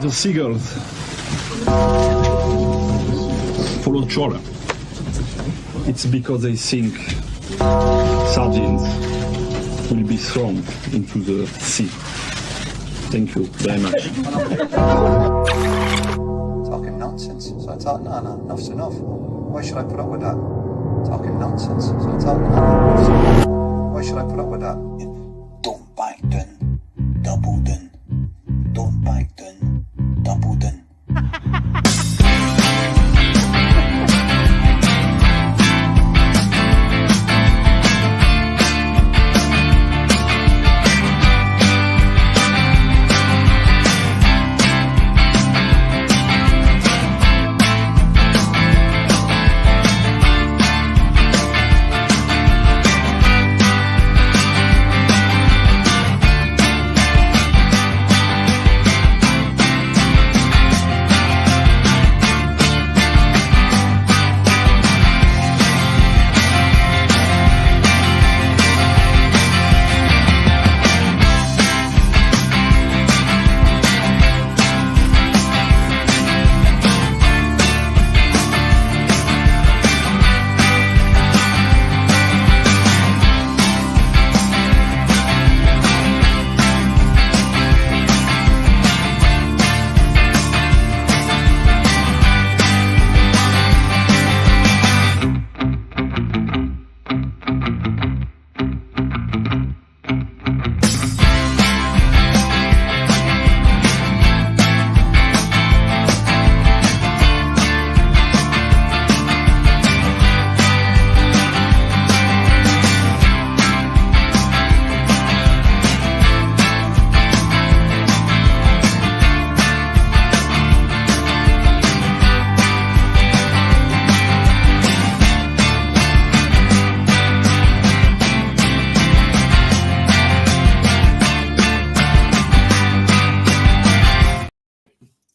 The seagulls follow trawler. It's because they think sardines will be thrown into the sea. Thank you very much. Talking nonsense. So I thought, no, enough's enough. Why should I put up with that? Talking nonsense. So I thought, no, enough's enough. Why should I put up with that? Don't back down, double down. Don't back down, double down.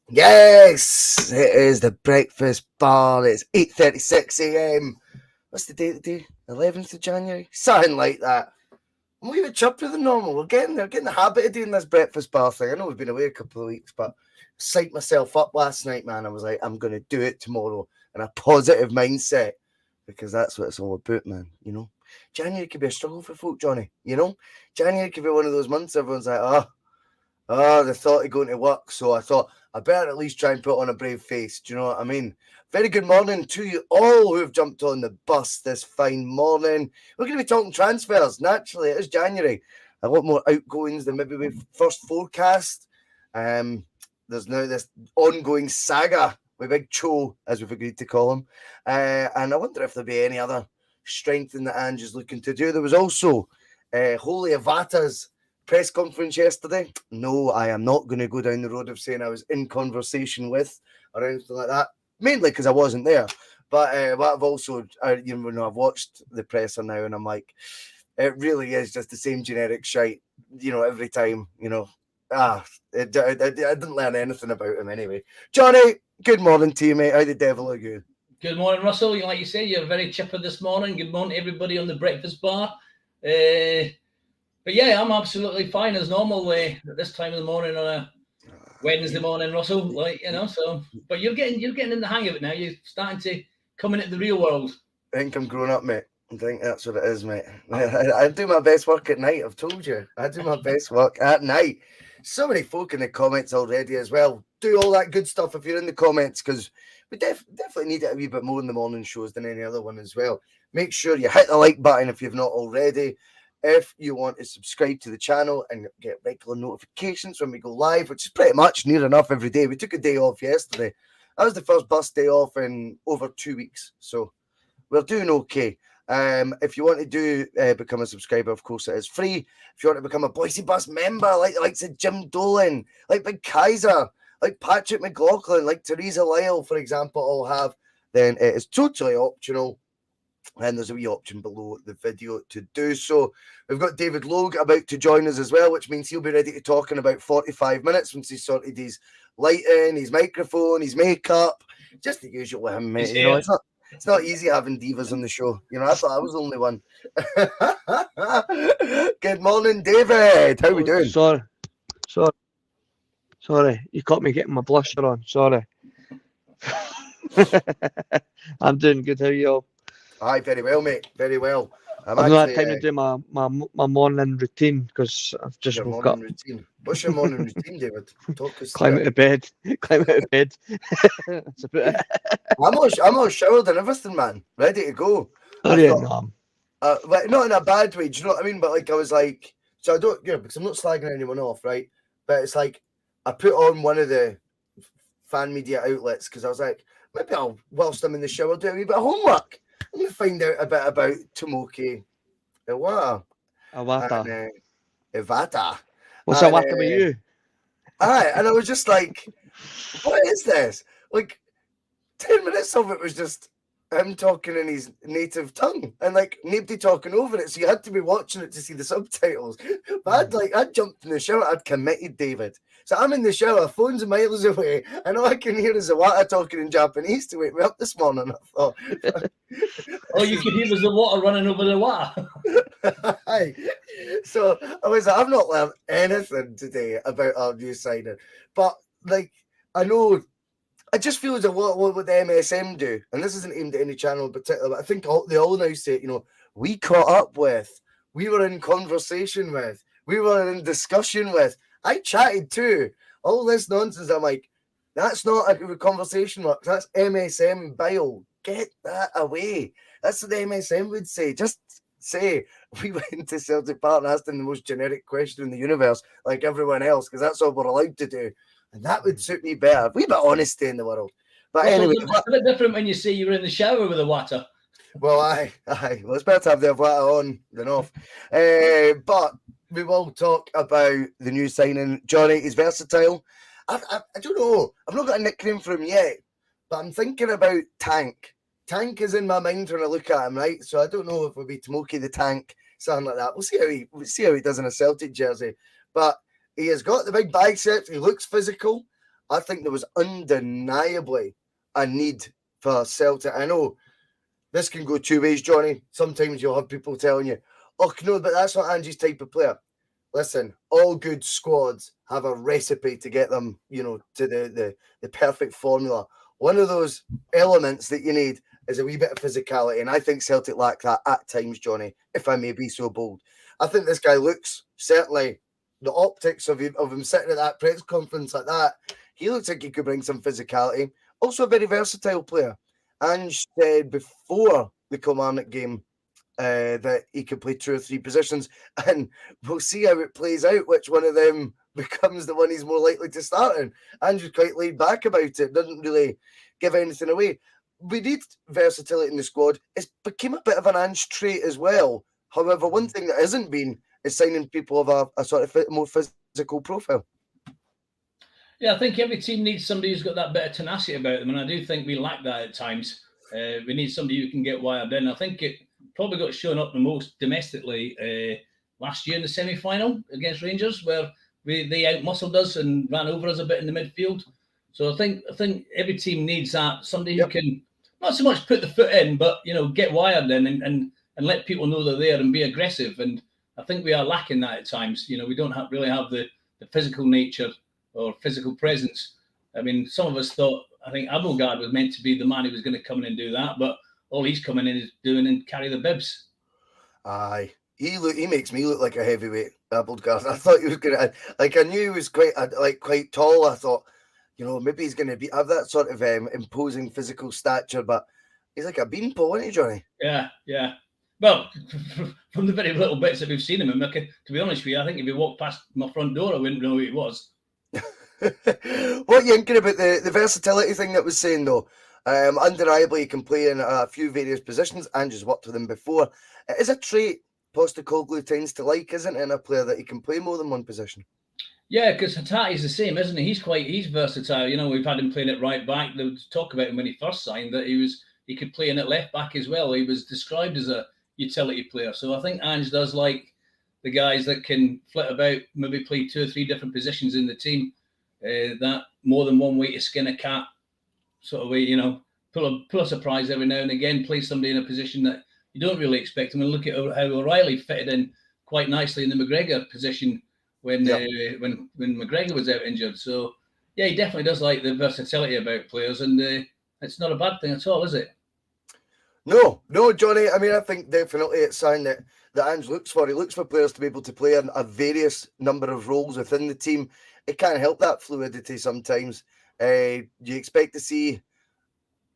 Yes, it is the breakfast bar. It's 8:36 a.m. What's the date today? 11th of January? Something like that. I'm a wee bit chippier than normal. We're getting there, getting the habit of doing this breakfast bar thing. I know we've been away a couple of weeks, but I psyched myself up last night, man. I was like, I'm going to do it tomorrow in a positive mindset because that's what it's all about, man. You know, January could be a struggle for folk, Johnny. You know, January could be one of those months everyone's like, the thought of going to work. So I thought I better at least try and put on a brave face. Do you know what I mean? Very good morning to you all who have jumped on the bus this fine morning. We're going to be talking transfers. Naturally, it is January. A lot more outgoings than maybe we first forecast. There's now this ongoing saga with Big Cho, as we've agreed to call him. And I wonder if there'll be any other strengthening that Ange is looking to do. There was also Holy Avata's press conference yesterday. No, I am not going to go down the road of saying I was in conversation with or anything like that, mainly because I wasn't there. But I've also, I've watched the presser now and I'm like, it really is just the same generic shite, every time, I didn't learn anything about him anyway. Johnny, good morning to you, mate. How the devil are you? Good morning, Russell. Like you say, you're very chipper this morning. Good morning, everybody on the breakfast bar. But yeah, I'm absolutely fine as normal at this time of the morning on a Wednesday morning, Russell. So. But you're getting in the hang of it now. You're starting to come into the real world. I think I'm growing up, mate. I think that's what it is, mate. I do my best work at night. I've told you. I do my best work at night. So many folk in the comments already as well. Do all that good stuff if you're in the comments, because we definitely need it a wee bit more in the morning shows than any other one as well. Make sure you hit the like button if you've not already. If you want to subscribe to the channel and get regular notifications when we go live, which is pretty much near enough every day. We took a day off yesterday. That was the first bus day off in over 2 weeks. So we're doing okay. If you want to do become a subscriber, of course it is free. If you want to become a Bhoycie'S Bus member, like the likes of Jim Dolan, like Big Kaiser, like Patrick McLaughlin, like Teresa Lyle, for example, all have, then it is totally optional. And there's a wee option below the video to do so. We've got David Logue about to join us as well, which means he'll be ready to talk in about 45 minutes once he's sorted his lighting, his microphone, his makeup. Just the usual with him, mate. It's not easy having divas on the show. I thought I was the only one. Good morning, David. How are we doing? Sorry. Sorry, you caught me getting my blusher on. Sorry. I'm doing good. How are you all? Aye, very well, mate. Very well. I'm I've not had actually time to do my morning routine because I've just your woke morning up. routine. What's your morning routine, David? Talk us Climb through out it. of bed. Climb out of bed. That's about it. I'm all showered and everything, man. Ready to go. Oh I yeah, thought, no. like, not in a bad way. Do you know what I mean? But like, I was like, so I don't, because I'm not slagging anyone off, right? But it's like, I put on one of the fan media outlets because I was like, maybe I'll, whilst I'm in the shower, do a wee bit of homework. I'm going to find out a bit about Tomoki Iwata Awata. and Iwata. What's And, Awata with you? aye, and I was just like, what is this? Like, 10 minutes of it was just him talking in his native tongue and like nobody talking over it. So you had to be watching it to see the subtitles. But I'd jumped in the shower, I'd committed, David. So I'm in the shower, phone's miles away, and all I can hear is Iwata talking in Japanese to wake me up this morning. I thought, All you could hear was the water running over the water. Aye. So I was like, I've not learned anything today about our new signing. But like, I know, I just feel as a lot what the MSM do, and this isn't aimed at any channel in particular, but I think they all now say, you know, we caught up with, we were in conversation with, we were in discussion with, I chatted too. All this nonsense, I'm like, that's not a conversation mark, that's MSM bile. Get that away. That's what the MSM would say. Just say, we went to Celtic Park and asked them the most generic question in the universe, like everyone else, because that's all we're allowed to do. And that would suit me better. We bit honesty in the world. But Well, anyway, it's a bit different when you say you were in the shower with the water. well, aye. Well, it's better to have the water on than off. But we will talk about the new signing. Johnny, he's versatile. I don't know. I've not got a nickname for him yet, but I'm thinking about Tank. Tank is in my mind when I look at him, right? So I don't know if it'll be Tomoki the Tank, something like that. We'll see how he does in a Celtic jersey. But he has got the big biceps. He looks physical. I think there was undeniably a need for Celtic. I know this can go two ways, Johnny. Sometimes you'll have people telling you, oh, no, but that's not Angie's type of player. Listen, all good squads have a recipe to get them, you know, to the perfect formula. One of those elements that you need is a wee bit of physicality, and I think Celtic lack that at times, Johnny, if I may be so bold. I think this guy looks, certainly, the optics of him sitting at that press conference like that, he looks like he could bring some physicality. Also a very versatile player. Ange said before the Kilmarnock game that he could play 2 or 3 positions, and we'll see how it plays out, which one of them becomes the one he's more likely to start in. Andrew's quite laid back about it, doesn't really give anything away. We need versatility in the squad. It's became a bit of an Ange trait as well. However, one thing that hasn't been is signing people of a sort of more physical profile. Yeah, I think every team needs somebody who's got that bit of tenacity about them, and I do think we lack that at times. We need somebody who can get wired in. I think it probably got shown up the most domestically last year in the semi-final against Rangers, where they outmuscled us and ran over us a bit in the midfield. So I think every team needs that, somebody who can not so much put the foot in, but get wired in and let people know they're there and be aggressive. And I think we are lacking that at times. We don't really have the physical nature or physical presence. I mean, some of us thought, I think Abelgard was meant to be the man who was going to come in and do that, but all he's coming in is doing and carry the bibs. Aye. He makes me look like a heavyweight, Abelgard. I thought he was going to, I knew he was quite tall. I thought, maybe he's going to have that sort of imposing physical stature, but he's like a beanpole, isn't he, Johnny? Yeah. Well, from the very little bits that we've seen him, to be honest with you, I think if he walked past my front door, I wouldn't know who he was. What are you thinking about the versatility thing that was saying, though? Undeniably, he can play in a few various positions. Andrew's worked with him before. It is a trait Postecoglou tends to like, isn't it, in a player that he can play more than one position? Yeah, because Hatati's the same, isn't he? He's versatile. We've had him playing at right back. There was talk about him when he first signed that he could play in at left back as well. He was described as a utility player. So I think Ange does like the guys that can flit about, maybe play 2 or 3 different positions in the team. That more than one way to skin a cat sort of way, pull a surprise every now and again, play somebody in a position that you don't really expect. And look at how O'Reilly fitted in quite nicely in the McGregor position when McGregor was out injured. So yeah, he definitely does like the versatility about players, and it's not a bad thing at all, is it? No, Johnny. I mean, I think definitely it's something that Ange looks for. He looks for players to be able to play a various number of roles within the team. It can't help that fluidity sometimes. You expect to see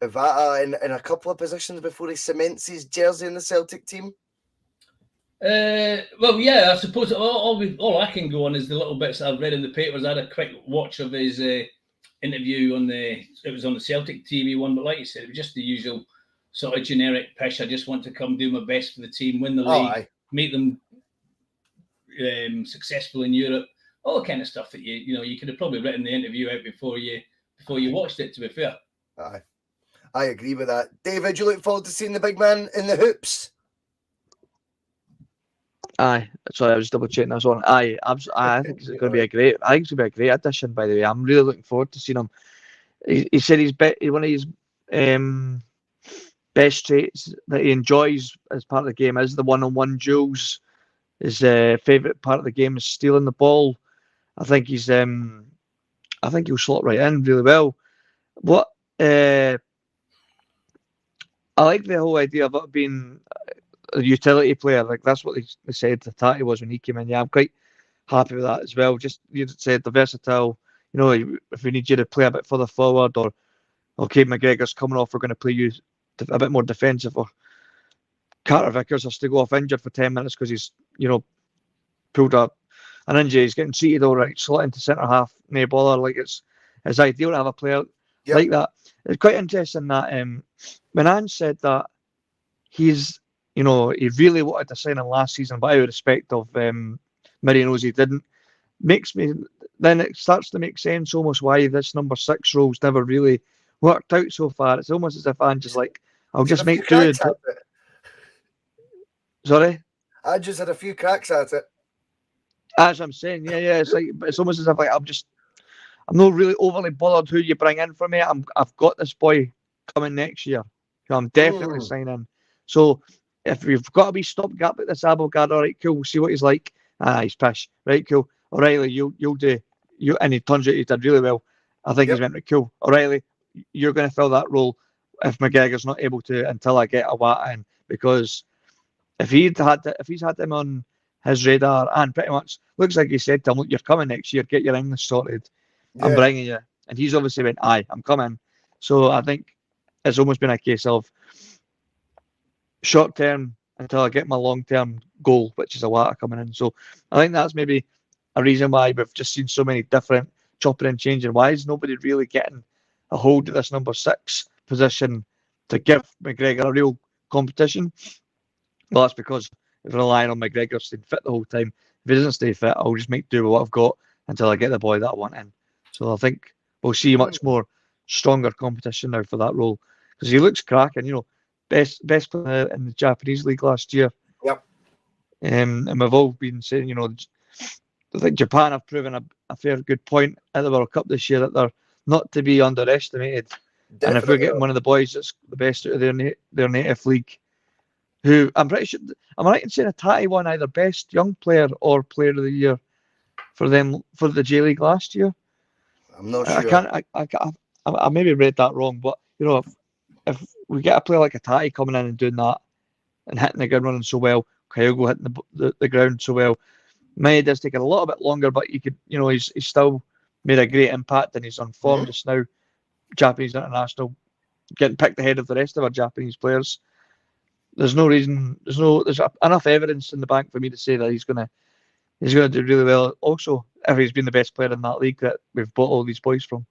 Ivata in a couple of positions before he cements his jersey in the Celtic team? Well, yeah, I suppose all I can go on is the little bits that I've read in the papers. I had a quick watch of his interview it was on the Celtic TV one, but like you said, it was just the usual sort of generic pish. I just want to come do my best for the team, win the league, make them successful in Europe, all the kind of stuff that you could have probably written the interview out before you watched it, to be fair. I agree with that. David, you look forward to seeing the big man in the hoops? Aye, sorry, I was double checking this one. Aye, I think it's going to be a great. I think it's going to be a great addition. By the way, I'm really looking forward to seeing him. He said one of his best traits that he enjoys as part of the game is the one-on-one duels. His favourite part of the game is stealing the ball. I think he'll slot right in really well. What I like the whole idea of it being a utility player. Like that's what they said the Tati was when he came in. Yeah, I'm quite happy with that as well. Just you said the versatile. If we need you to play a bit further forward, or okay, McGregor's coming off, we're going to play you a bit more defensive, or Carter Vickers has to go off injured for 10 minutes because he's pulled up an injury. He's getting treated all right, slot into centre half, no bother. Like it's ideal to have a player like that. It's quite interesting that when Ange said that he really wanted to sign him last season, but out of respect of Murray knows he didn't. Then it starts to make sense almost why this number 6 role's never really worked out so far. It's almost as if Ange is like, I'll just make do it. Sorry? I just had a few cracks at it. As I'm saying, yeah. It's almost as if like I'm not really overly bothered who you bring in for me. I've got this boy coming next year. I'm definitely signing. So if we've got to be stopgap at this Abelgard, all right, cool. We'll see what he's like. He's pish. Right, cool. O'Reilly, you'll do. And he turns out he did really well. I think he's meant to cool. O'Reilly, you're going to fill that role if McGregor's not able to until I get a Watt in, because if he's had him on his radar and pretty much looks like he said to him, look, you're coming next year, get your English sorted. I'm bringing you. And he's obviously went, aye, I'm coming. So I think it's almost been a case of short term until I get my long term goal, which is a Watt coming in. So I think that's maybe a reason why we've just seen so many different chopping and changing. Why is nobody really getting a hold of this number 6 position to give McGregor a real competition? Well, that's because we're relying on McGregor staying fit the whole time. If he doesn't stay fit, I'll just make do with what I've got until I get the boy that I want in. So I think we'll see much more stronger competition now for that role, because he looks cracking. Best player in the Japanese league last year. Yep. And we've all been saying, I think Japan have proven a fair good point at the World Cup this year that they're not to be underestimated. Definitely. And if we're getting one of the boys that's the best out of their native league, who I'm pretty sure, am I right in saying a Tati won either best young player or player of the year for them for the J League last year? I'm not sure. I maybe read that wrong, but if we get a player like a Tati coming in and doing that and hitting the ground running so well, Kyogo hitting the ground so well, maybe it does take a little bit longer, but you could, he's still made a great impact and he's on form just now. Japanese international, getting picked ahead of the rest of our Japanese players. There's no reason. There's enough evidence in the bank for me to say that he's gonna do really well. Also, if he's been the best player in that league that we've bought all these boys from.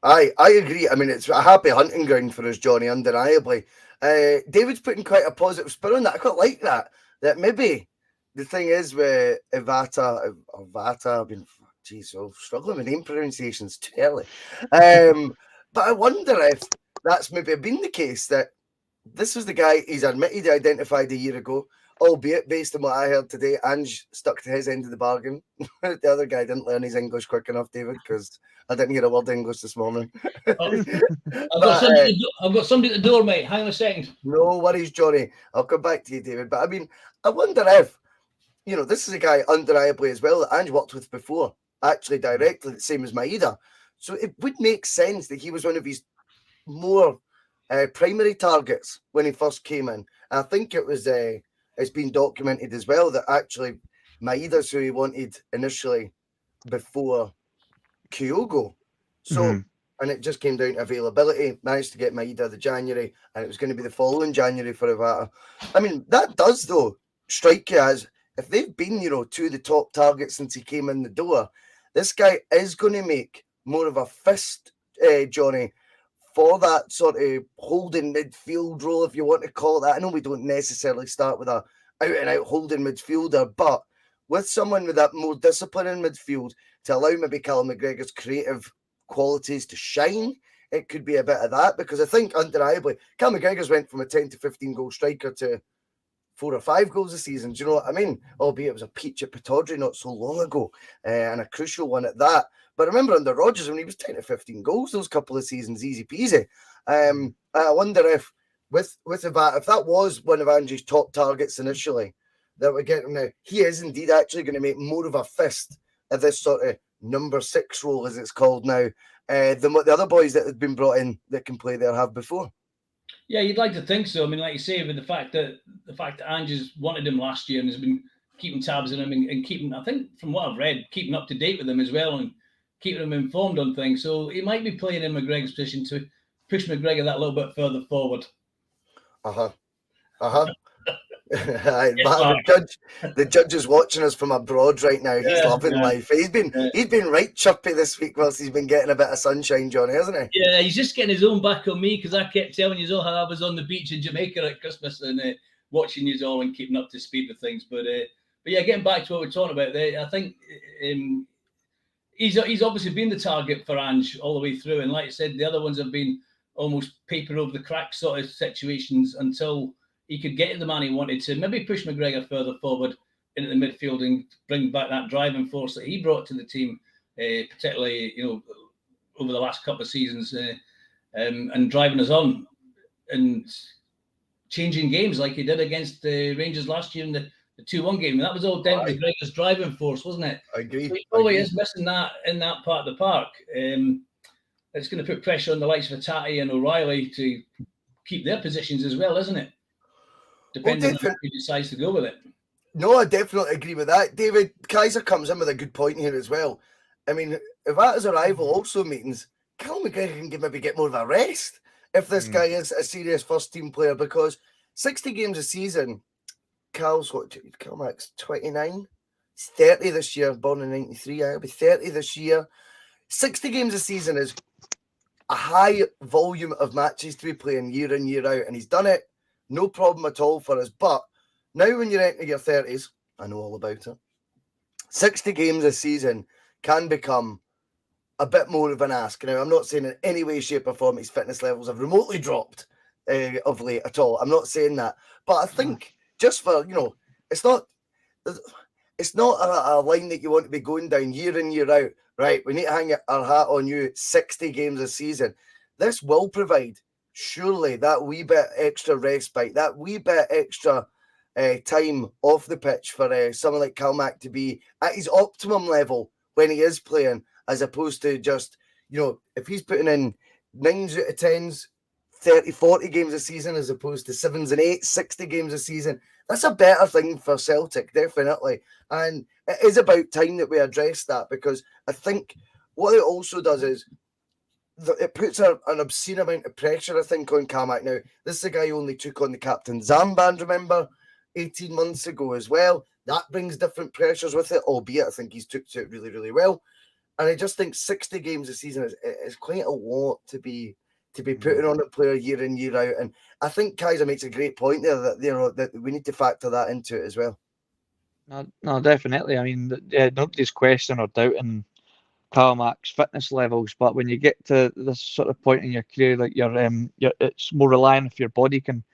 I agree. I mean, it's a happy hunting ground for us, Johnny, undeniably. David's putting quite a positive spin on that. I quite like that. That maybe the thing is with Ivata, I've been, I'm struggling with name pronunciations too early. But I wonder if that's maybe been the case, that this was the guy he's admitted he identified a year ago, albeit based on what I heard today, Ange stuck to his end of the bargain. The other guy didn't learn his English quick enough, David, because I didn't hear a word of English this morning. I've got somebody at the door, mate. Hang on a second. No worries, Johnny. I'll come back to you, David. But I mean, I wonder if this is a guy undeniably as well that Ange worked with before, actually directly, the same as Maeda. So it would make sense that he was one of his more primary targets when he first came in. And I think it's been documented as well that actually Maeda's who he wanted initially before Kyogo. So, and it just came down to availability. Managed to get Maeda the January, and it was going to be the following January for Ivata. I mean, that does, though, strike you as if they've been, two of the top targets since he came in the door, this guy is going to make more of a fist, Johnny, for that sort of holding midfield role, if you want to call it that. I know we don't necessarily start with a out-and-out holding midfielder, but with someone with that more discipline in midfield to allow maybe Callum McGregor's creative qualities to shine, it could be a bit of that, because I think undeniably Callum McGregor's went from a 10 to 15 goal striker to 4 or 5 goals a season. Do you know what I mean? Albeit it was a peach at Pataudry not so long ago, and a crucial one at that. But remember under Rodgers when he was 10 to 15 goals those couple of seasons, easy peasy. I wonder if with Ivata, if that was one of Ange's top targets initially, that we're getting now, he is indeed actually going to make more of a fist of this sort of number 6 role, as it's called now, than what the other boys that have been brought in that can play there have before. Yeah, you'd like to think so. I mean, like you say, with the fact that Ange's wanted him last year and has been keeping tabs on him and keeping, I think from what I've read, keeping up to date with him as well and keeping him informed on things. So he might be playing in McGregor's position to push McGregor that little bit further forward. The judge is watching us from abroad right now. He's loving life. He's been right chirpy this week whilst he's been getting a bit of sunshine, Johnny, hasn't he? Yeah, he's just getting his own back on me because I kept telling you all how I was on the beach in Jamaica at Christmas and watching you all and keeping up to speed with things. But yeah, getting back to what we're talking about there, I think he's obviously been the target for Ange all the way through, and like I said, the other ones have been almost paper over the cracks sort of situations until he could get to the man he wanted to, maybe push McGregor further forward into the midfield and bring back that driving force that he brought to the team, particularly, over the last couple of seasons, and driving us on and changing games like he did against the Rangers last year in the 2-1 game. And that was all down to McGregor's driving force, wasn't it? I agree. So he probably is missing that in that part of the park. It's going to put pressure on the likes of Tati and O'Reilly to keep their positions as well, isn't it? Depending on who decides to go with it. No, I definitely agree with that. David Kaiser comes in with a good point here as well. I mean, if that is arrival also means Callum McGregor can maybe get more of a rest if this guy is a serious first team player, because 60 games a season, Cal's 29? He's 30 this year, born in 93. I'll be 30 this year. 60 games a season is a high volume of matches to be playing year in, year out, and he's done it. No problem at all for us. But now when you're into your 30s, I know all about it, 60 games a season can become a bit more of an ask. Now, I'm not saying in any way, shape or form his fitness levels have remotely dropped of late at all. I'm not saying that. But I think just for, it's not a line that you want to be going down year in, year out. Right, we need to hang our hat on you 60 games a season. This will provide surely that wee bit extra respite, that wee bit extra time off the pitch for someone like Calmac to be at his optimum level when he is playing, as opposed to just, if he's putting in 9s out of 10s, 30, 40 games a season, as opposed to 7s and 8s, 60 games a season, that's a better thing for Celtic, definitely. And it is about time that we address that, because I think what it also does is it puts an obscene amount of pressure, I think, on Calmac. Now, this is a guy who only took on the captain's armband, remember, 18 months ago as well. That brings different pressures with it, albeit I think he's took to it really, really well. And I just think 60 games a season is quite a lot to be putting on a player year in, year out. And I think Kaiser makes a great point there that, that we need to factor that into it as well. No, definitely. I mean, nobody's questioning or doubting Calmac's fitness levels, but when you get to this sort of point in your career, like it's more relying if your body can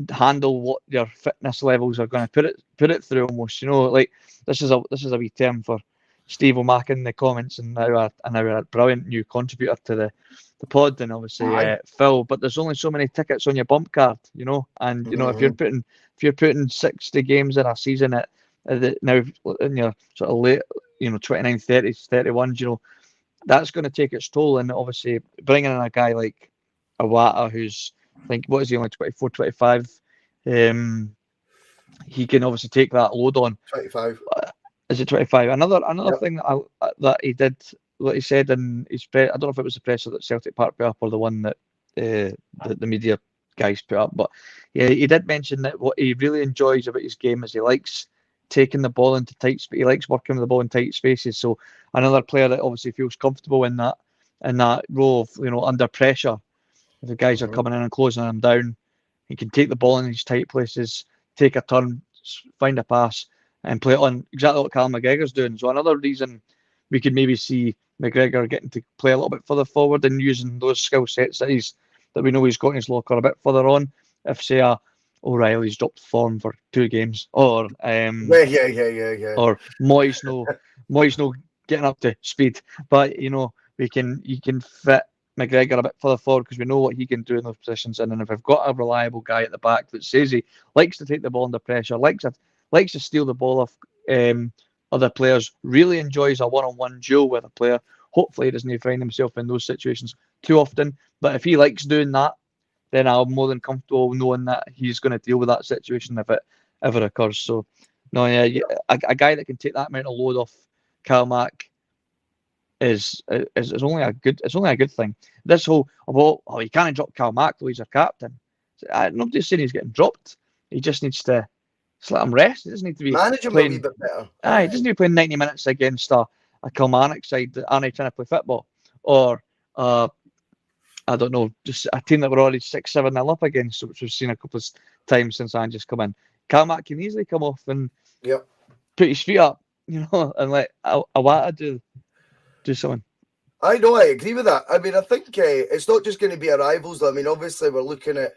handle what your fitness levels are going to put it through almost. Like this is a wee term for Steve O'Mac in the comments, and now a brilliant new contributor to the pod, and obviously Phil. But there's only so many tickets on your bump card, and if you're putting 60 games in a season at now in your sort of late, 29, 30s, 31s, that's going to take its toll. And obviously bringing in a guy like Iwata, who's, I think, what is he, only 24, 25? He can obviously take that load on. 25. Is it 25? Another Yep. thing that he did, what he said in his press, I don't know if it was the presser that Celtic Park put up or the one that the media guys put up, but yeah, he did mention that what he really enjoys about his game is he likes taking the ball into tight space. He likes working with the ball in tight spaces. So another player that obviously feels comfortable in that role of, under pressure. If the guys are coming in and closing him down, he can take the ball in these tight places, take a turn, find a pass, and play it on exactly what Callum McGregor's doing. So another reason we could maybe see McGregor getting to play a little bit further forward and using those skill sets that we know he's got in his locker a bit further on. If, say, O'Reilly's dropped form for 2 games, or Yeah. or Moyes no getting up to speed, but you can fit McGregor a bit further forward because we know what he can do in those positions. And then if we've got a reliable guy at the back that says he likes to take the ball under pressure, likes to steal the ball off other players, really enjoys a one-on-one duel with a player. Hopefully he doesn't find himself in those situations too often. But if he likes doing that, then I'm more than comfortable knowing that he's going to deal with that situation if it ever occurs. So, no, yeah, a guy that can take that amount of load off Kyle Mack is only a good thing. This whole you can't drop Kyle Mack though, he's our captain. Nobody's saying he's getting dropped. He just needs to let him rest. He doesn't need to be manage him playing a wee bit better. He doesn't need to play 90 minutes against a Kilmarnock side that aren't trying to play football, or I don't know, just a team that we're already 6-7-0 up against, which we've seen a couple of times since Ange's come in. Calmac can easily come off and put his feet up, and let Iwata do something. I know, I agree with that. I mean, I think it's not just going to be arrivals. I mean, obviously, we're looking at,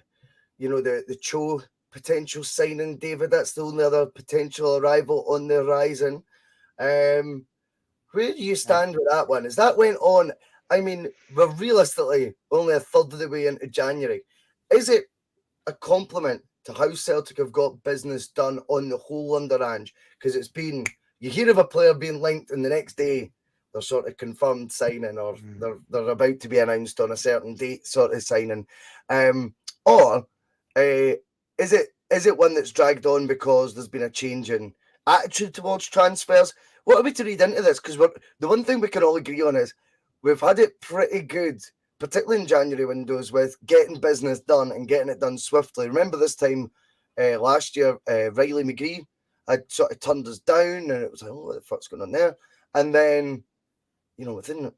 the Cho potential signing, David. That's the only other potential arrival on the horizon. Where do you stand with that one? As that went on, I mean, we're realistically only a third of the way into January. Is it a compliment to how Celtic have got business done on the whole under Ange? Because it's been, you hear of a player being linked and the next day they're sort of confirmed signing, or they're about to be announced on a certain date sort of signing. Or is it one that's dragged on because there's been a change in attitude towards transfers? What are we to read into this? Because the one thing we can all agree on is we've had it pretty good, particularly in January windows, with getting business done and getting it done swiftly. Remember this time last year, Riley McGree had sort of turned us down, and it was like, oh, what the fuck's going on there? And then, within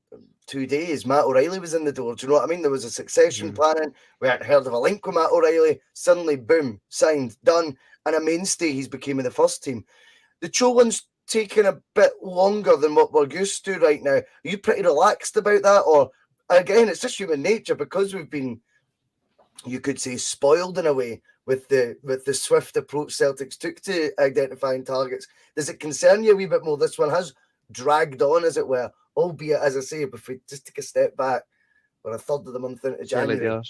2 days, Matt O'Reilly was in the door. Do you know what I mean? There was a succession planning. We hadn't heard of a link with Matt O'Reilly. Suddenly, boom, signed, done, and a mainstay. He's became in the first team. The Cho one's taking a bit longer than what we're used to right now. Are you pretty relaxed about that? Or, again, it's just human nature because we've been, you could say, spoiled in a way with the swift approach Celtics took to identifying targets. Does it concern you a wee bit more? This one has dragged on, as it were, albeit, as I say, if we just take a step back, we're a third of the month into January.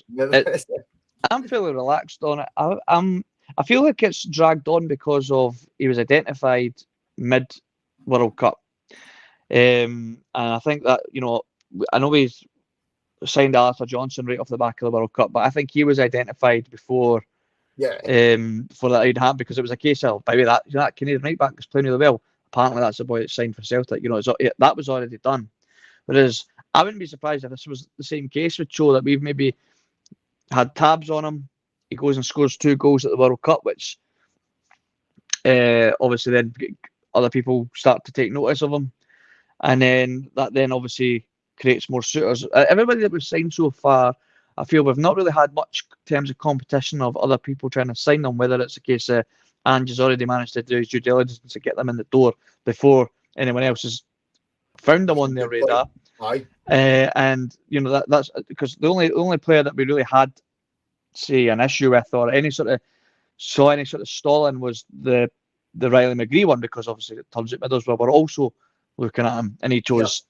I'm fairly relaxed on it. I feel like it's dragged on because of he was identified mid-World Cup. And I think that, I know we signed Arthur Johnson right off the back of the World Cup, but I think he was identified before before that had happened, because it was a case of, by the way, that Canadian right back is playing really well. Apparently that's the boy that signed for Celtic. That was already done. Whereas I wouldn't be surprised if this was the same case with Cho, that we've maybe had tabs on him. He goes and scores 2 goals at the World Cup, which obviously then other people start to take notice of him, and then that obviously creates more suitors. Everybody that we've signed so far, I feel we've not really had much in terms of competition of other people trying to sign them, whether it's a case of Ange has already managed to do his due diligence to get them in the door before anyone else has found them on their radar. And that's because the only player that we really had, say, an issue with or any sort of stalling was the Riley McGree one, because obviously it turns out Middlesbrough were also looking at him, and he chose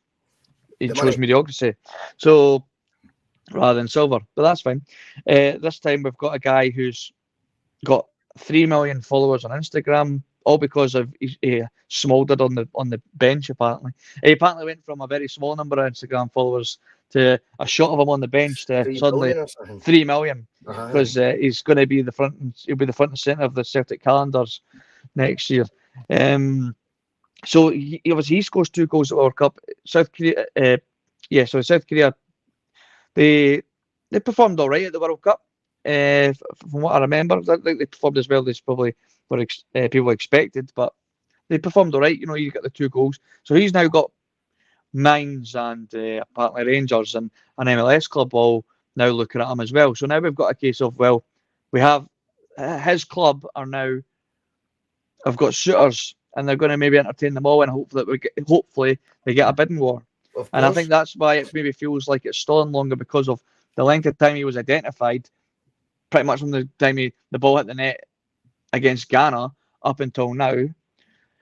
mediocrity, so rather than silver. But that's fine. This time we've got a guy who's got 3 million followers on Instagram, all because of he smouldered on the bench. Apparently, he went from a very small number of Instagram followers to a shot of him on the bench to 3 suddenly million or something. 3 million, Aye. because he's going to be the front. He'll be the front and center of the Celtic calendars next year. So he scores 2 goals at the World Cup. South Korea, South Korea, they performed all right at the World Cup. From what I remember, I think they performed as well as probably were people expected, but they performed all right. You know, you got the 2 goals. So he's now got Mines and apparently Rangers and an MLS club all now looking at him as well. So now we've got a case of, well, we have his club are now have got suitors, and they're going to maybe entertain them all, and hopefully they get a bidding war. And I think that's why it maybe feels like it's stalling longer, because of the length of time he was identified, pretty much from the time the ball hit the net against Ghana up until now.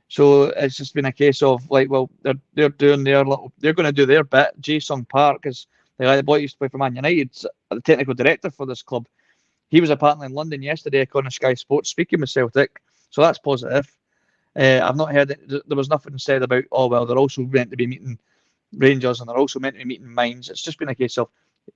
So it's just been a case of like, well, they're doing their little, they're going to do their bit. Jae-Sung Park is the boy who used to play for Man United, the technical director for this club. He was apparently in London yesterday, according to Sky Sports, speaking with Celtic. So that's positive. I've not heard that there was nothing said about, oh, well, they're also meant to be meeting Rangers and they're also meant to be meeting Mines. It's just been a case of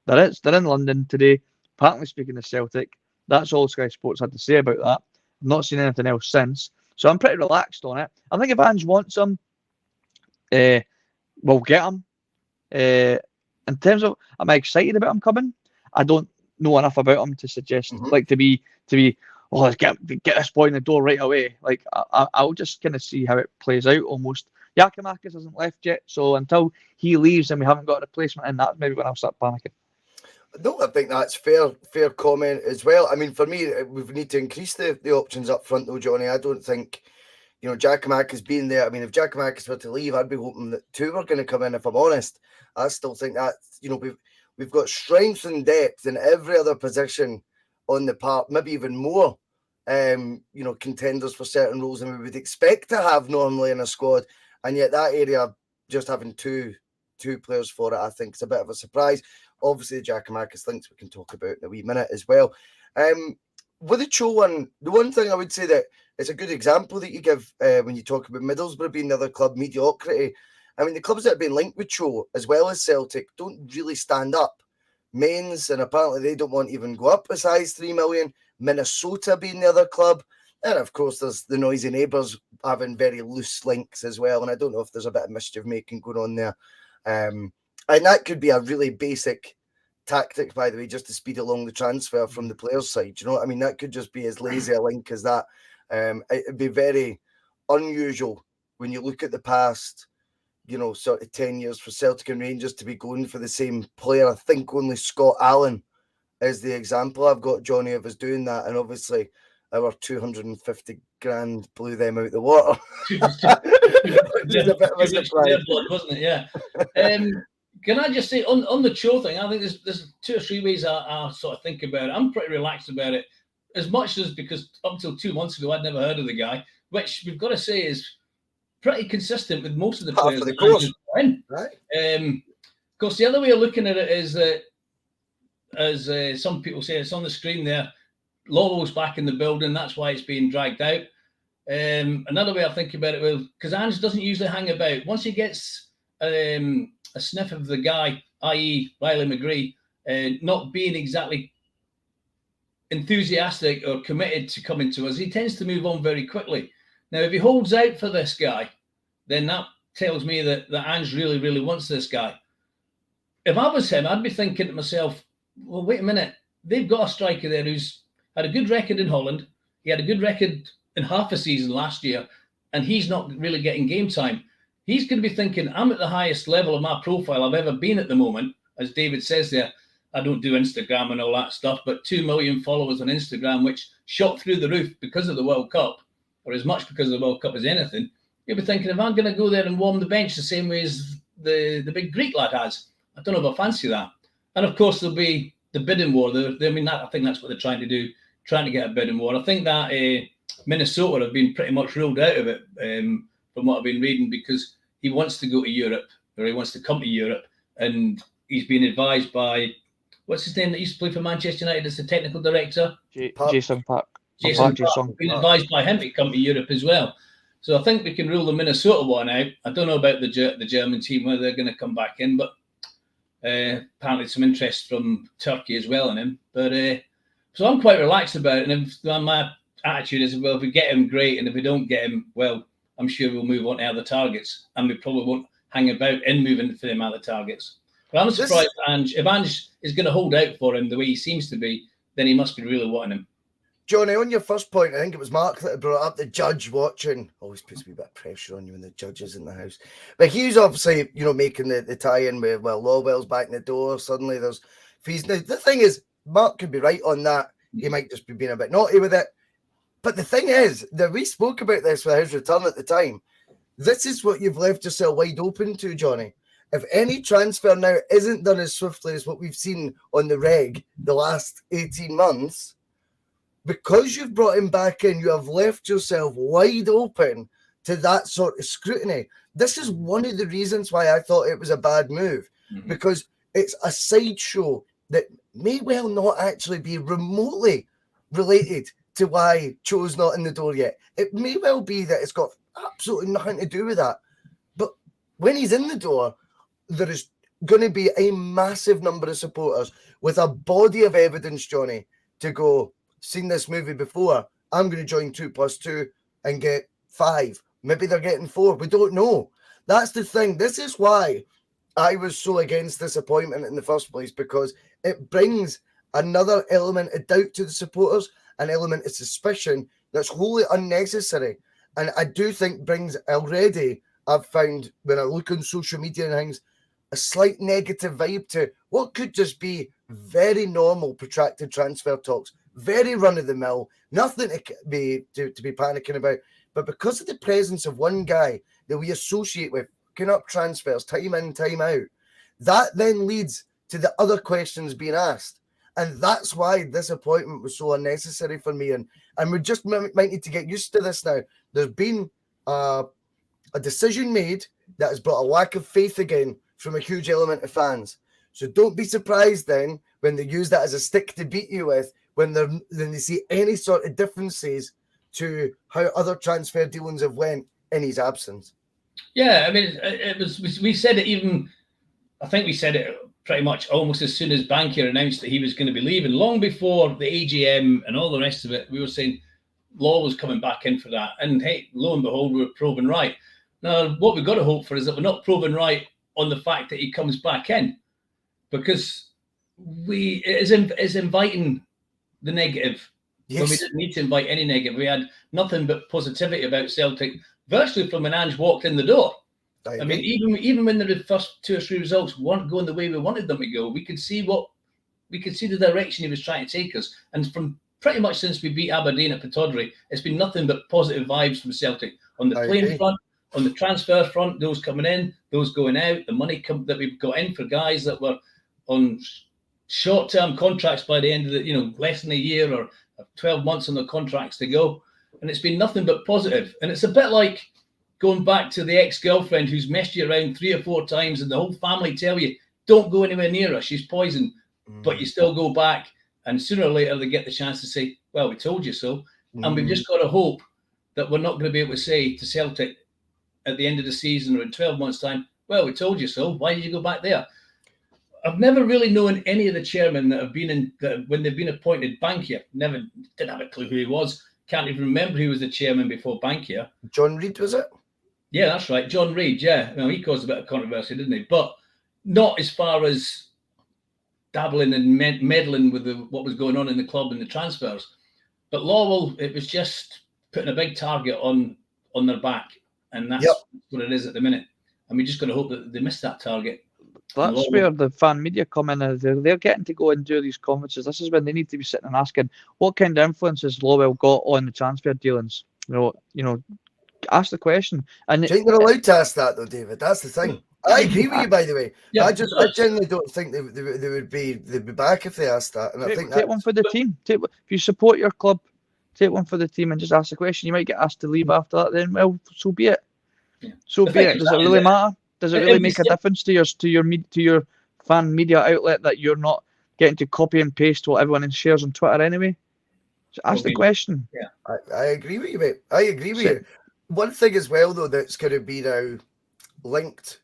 they're in London today, apparently speaking to Celtic. That's all Sky Sports had to say about that. I've not seen anything else since. So I'm pretty relaxed on it. I think if Ange wants him, we'll get him. In terms of, am I excited about him coming? I don't know enough about him to suggest like to be. Oh, let's get this boy in the door right away. Like I'll just kind of see how it plays out almost. Giakoumakis hasn't left yet, so until he leaves and we haven't got a replacement in, that's maybe when I'll start panicking. No, I think that's fair comment as well. I mean, for me, we need to increase the options up front, though, Johnny. I don't think, Giakoumakis being there. I mean, if Giakoumakis were to leave, I'd be hoping that 2 were going to come in. If I'm honest, I still think that we've got strength and depth in every other position on the park, maybe even more. Contenders for certain roles than we would expect to have normally in a squad, and yet that area just having two players for it, I think, is a bit of a surprise. Obviously, Giakoumakis thinks we can talk about in a wee minute as well. With the Cho one, the one thing I would say that it's a good example that you give when you talk about Middlesbrough being the other club, mediocrity. I mean, the clubs that have been linked with Cho, as well as Celtic, don't really stand up. Mainz, and apparently they don't want to even go up as high as 3 million. Minnesota being the other club. And of course, there's the noisy neighbours having very loose links as well. And I don't know if there's a bit of mischief making going on there. And that could be a really basic tactic, by the way, just to speed along the transfer from the players' side. You know what I mean? That could just be as lazy a link as that. It'd be very unusual when you look at the past, sort of 10 years for Celtic and Rangers to be going for the same player. I think only Scott Allen is the example I've got, Johnny, of us doing that. And obviously our 250 grand blew them out the water. Just a bit of a surprise. Wasn't it? Yeah. Can I just say on the Cho thing, I think there's 2 or 3 ways I sort of think about it. I'm pretty relaxed about it, as much as because up until 2 months ago I'd never heard of the guy, which we've got to say is pretty consistent with most of the players. Of the course. Right. Of course, the other way of looking at it is that, as some people say, it's on the screen there, Lawwell's back in the building, that's why it's being dragged out. Another way I think about it, because Ange doesn't usually hang about. Once he gets a sniff of the guy, i.e. Riley McGree, not being exactly enthusiastic or committed to coming to us, he tends to move on very quickly. Now, if he holds out for this guy, then that tells me that Ange really, really wants this guy. If I was him, I'd be thinking to myself, well, wait a minute. They've got a striker there who's had a good record in Holland. He had a good record in half a season last year, and he's not really getting game time. He's going to be thinking, I'm at the highest level of my profile I've ever been at the moment. As David says there, I don't do Instagram and all that stuff, but 2 million followers on Instagram, which shot through the roof because of the World Cup, or as much because of the World Cup as anything. You'll be thinking, if I'm going to go there and warm the bench the same way as the big Greek lad has, I don't know if I fancy that. And of course, there'll be the bidding war. I think that's what they're trying to do, trying to get a bidding war. I think that Minnesota have been pretty much ruled out of it from what I've been reading, because he wants to go to Europe, or he wants to come to Europe, and he's been advised by, what's his name that used to play for Manchester United as the technical director? Jae-Sung Park. Jason Apache Clark, song. have been advised by him to come to Europe as well. So I think we can rule the Minnesota one out. I don't know about the German team, whether they're going to come back in, but apparently some interest from Turkey as well in him. But so I'm quite relaxed about it. And my attitude is, well, if we get him, great. And if we don't get him, well, I'm sure we'll move on to other targets. And we probably won't hang about in moving for them other targets. But I'm surprised if Ange is going to hold out for him the way he seems to be, then he must be really wanting him. Johnny, on your first point, I think it was Mark that brought up the judge watching. Always puts a wee bit of pressure on you when the judge is in the house. But he's obviously, making the tie-in with, well, Lawwell's back in the door. Suddenly there's fees. Now, the thing is, Mark could be right on that. He might just be being a bit naughty with it. But the thing is, that we spoke about this with his return at the time. This is what you've left yourself wide open to, Johnny. If any transfer now isn't done as swiftly as what we've seen on the reg the last 18 months, because you've brought him back in, you have left yourself wide open to that sort of scrutiny. This is one of the reasons why I thought it was a bad move, because it's a sideshow that may well not actually be remotely related to why Cho's not in the door yet. It may well be that it's got absolutely nothing to do with that. But when he's in the door, there is going to be a massive number of supporters with a body of evidence, Johnny, to go, seen this movie before, I'm going to join 2+2 and get 5. Maybe they're getting 4. We don't know. That's the thing. This is why I was so against this appointment in the first place, because it brings another element of doubt to the supporters, an element of suspicion that's wholly unnecessary. And I do think brings already, I've found when I look on social media and things, a slight negative vibe to what could just be very normal protracted transfer talks. Very run-of-the-mill, nothing to be panicking about. But because of the presence of one guy that we associate with picking up transfers time in, time out, that then leads to the other questions being asked. And that's why this appointment was so unnecessary for me. And we just might need to get used to this now. There's been a decision made that has brought a lack of faith again from a huge element of fans. So don't be surprised then when they use that as a stick to beat you with, when they see any sort of differences to how other transfer dealings have went in his absence. Yeah, I mean, we said it even, I think we said it pretty much almost as soon as Bankier announced that he was going to be leaving. Long before the AGM and all the rest of it, we were saying Law was coming back in for that. And hey, lo and behold, we were proven right. Now, what we've got to hope for is that we're not proven right on the fact that he comes back in, because it is inviting the negative. Yes. When we didn't need to invite any negative. We had nothing but positivity about Celtic, virtually from when Ange walked in the door. I mean, even when the first 2 or 3 results weren't going the way we wanted them to go, we could see the direction he was trying to take us. And from pretty much since we beat Aberdeen at Pittodrie, it's been nothing but positive vibes from Celtic on the playing front, on the transfer front, those coming in, those going out, the money that we've got in for guys that were on short-term contracts by the end of the, less than a year or 12 months on the contracts to go. And it's been nothing but positive. And it's a bit like going back to the ex-girlfriend who's messed you around 3 or 4 times and the whole family tell you, don't go anywhere near her, she's poison. But you still go back, and sooner or later they get the chance to say, well, we told you so. And we've just got to hope that we're not going to be able to say to Celtic at the end of the season or in 12 months' time, well, we told you so. Why did you go back there? I've never really known any of the chairmen that have been when they've been appointed. Bankier didn't have a clue who he was. Can't even remember who was the chairman before Bankier. John Reid, was it? Yeah, that's right. John Reid, yeah. Well, he caused a bit of controversy, didn't he? But not as far as dabbling and meddling with what was going on in the club and the transfers. But Lawwell, it was just putting a big target on their back. And that's what it is at the minute. And we just got to hope that they miss that target. That's where the fan media come in. They're getting to go and do these conferences. This is when they need to be sitting and asking, what kind of influence has Lawwell got on the transfer dealings? Ask the question. And do you think they're allowed to ask that though, David? That's the thing. I agree with you, by the way. Yeah, I generally don't think they'd be back if they asked that. And I think take one for the team. If you support your club, take one for the team and just ask the question. You might get asked to leave after that. Then, well, so be it. Yeah. So be it. Does it really matter? Does it really make a difference to your fan media outlet that you're not getting to copy and paste what everyone shares on Twitter anyway? So ask the question. I agree with you, mate. I agree with you. One thing as well, though, that's going to be now linked,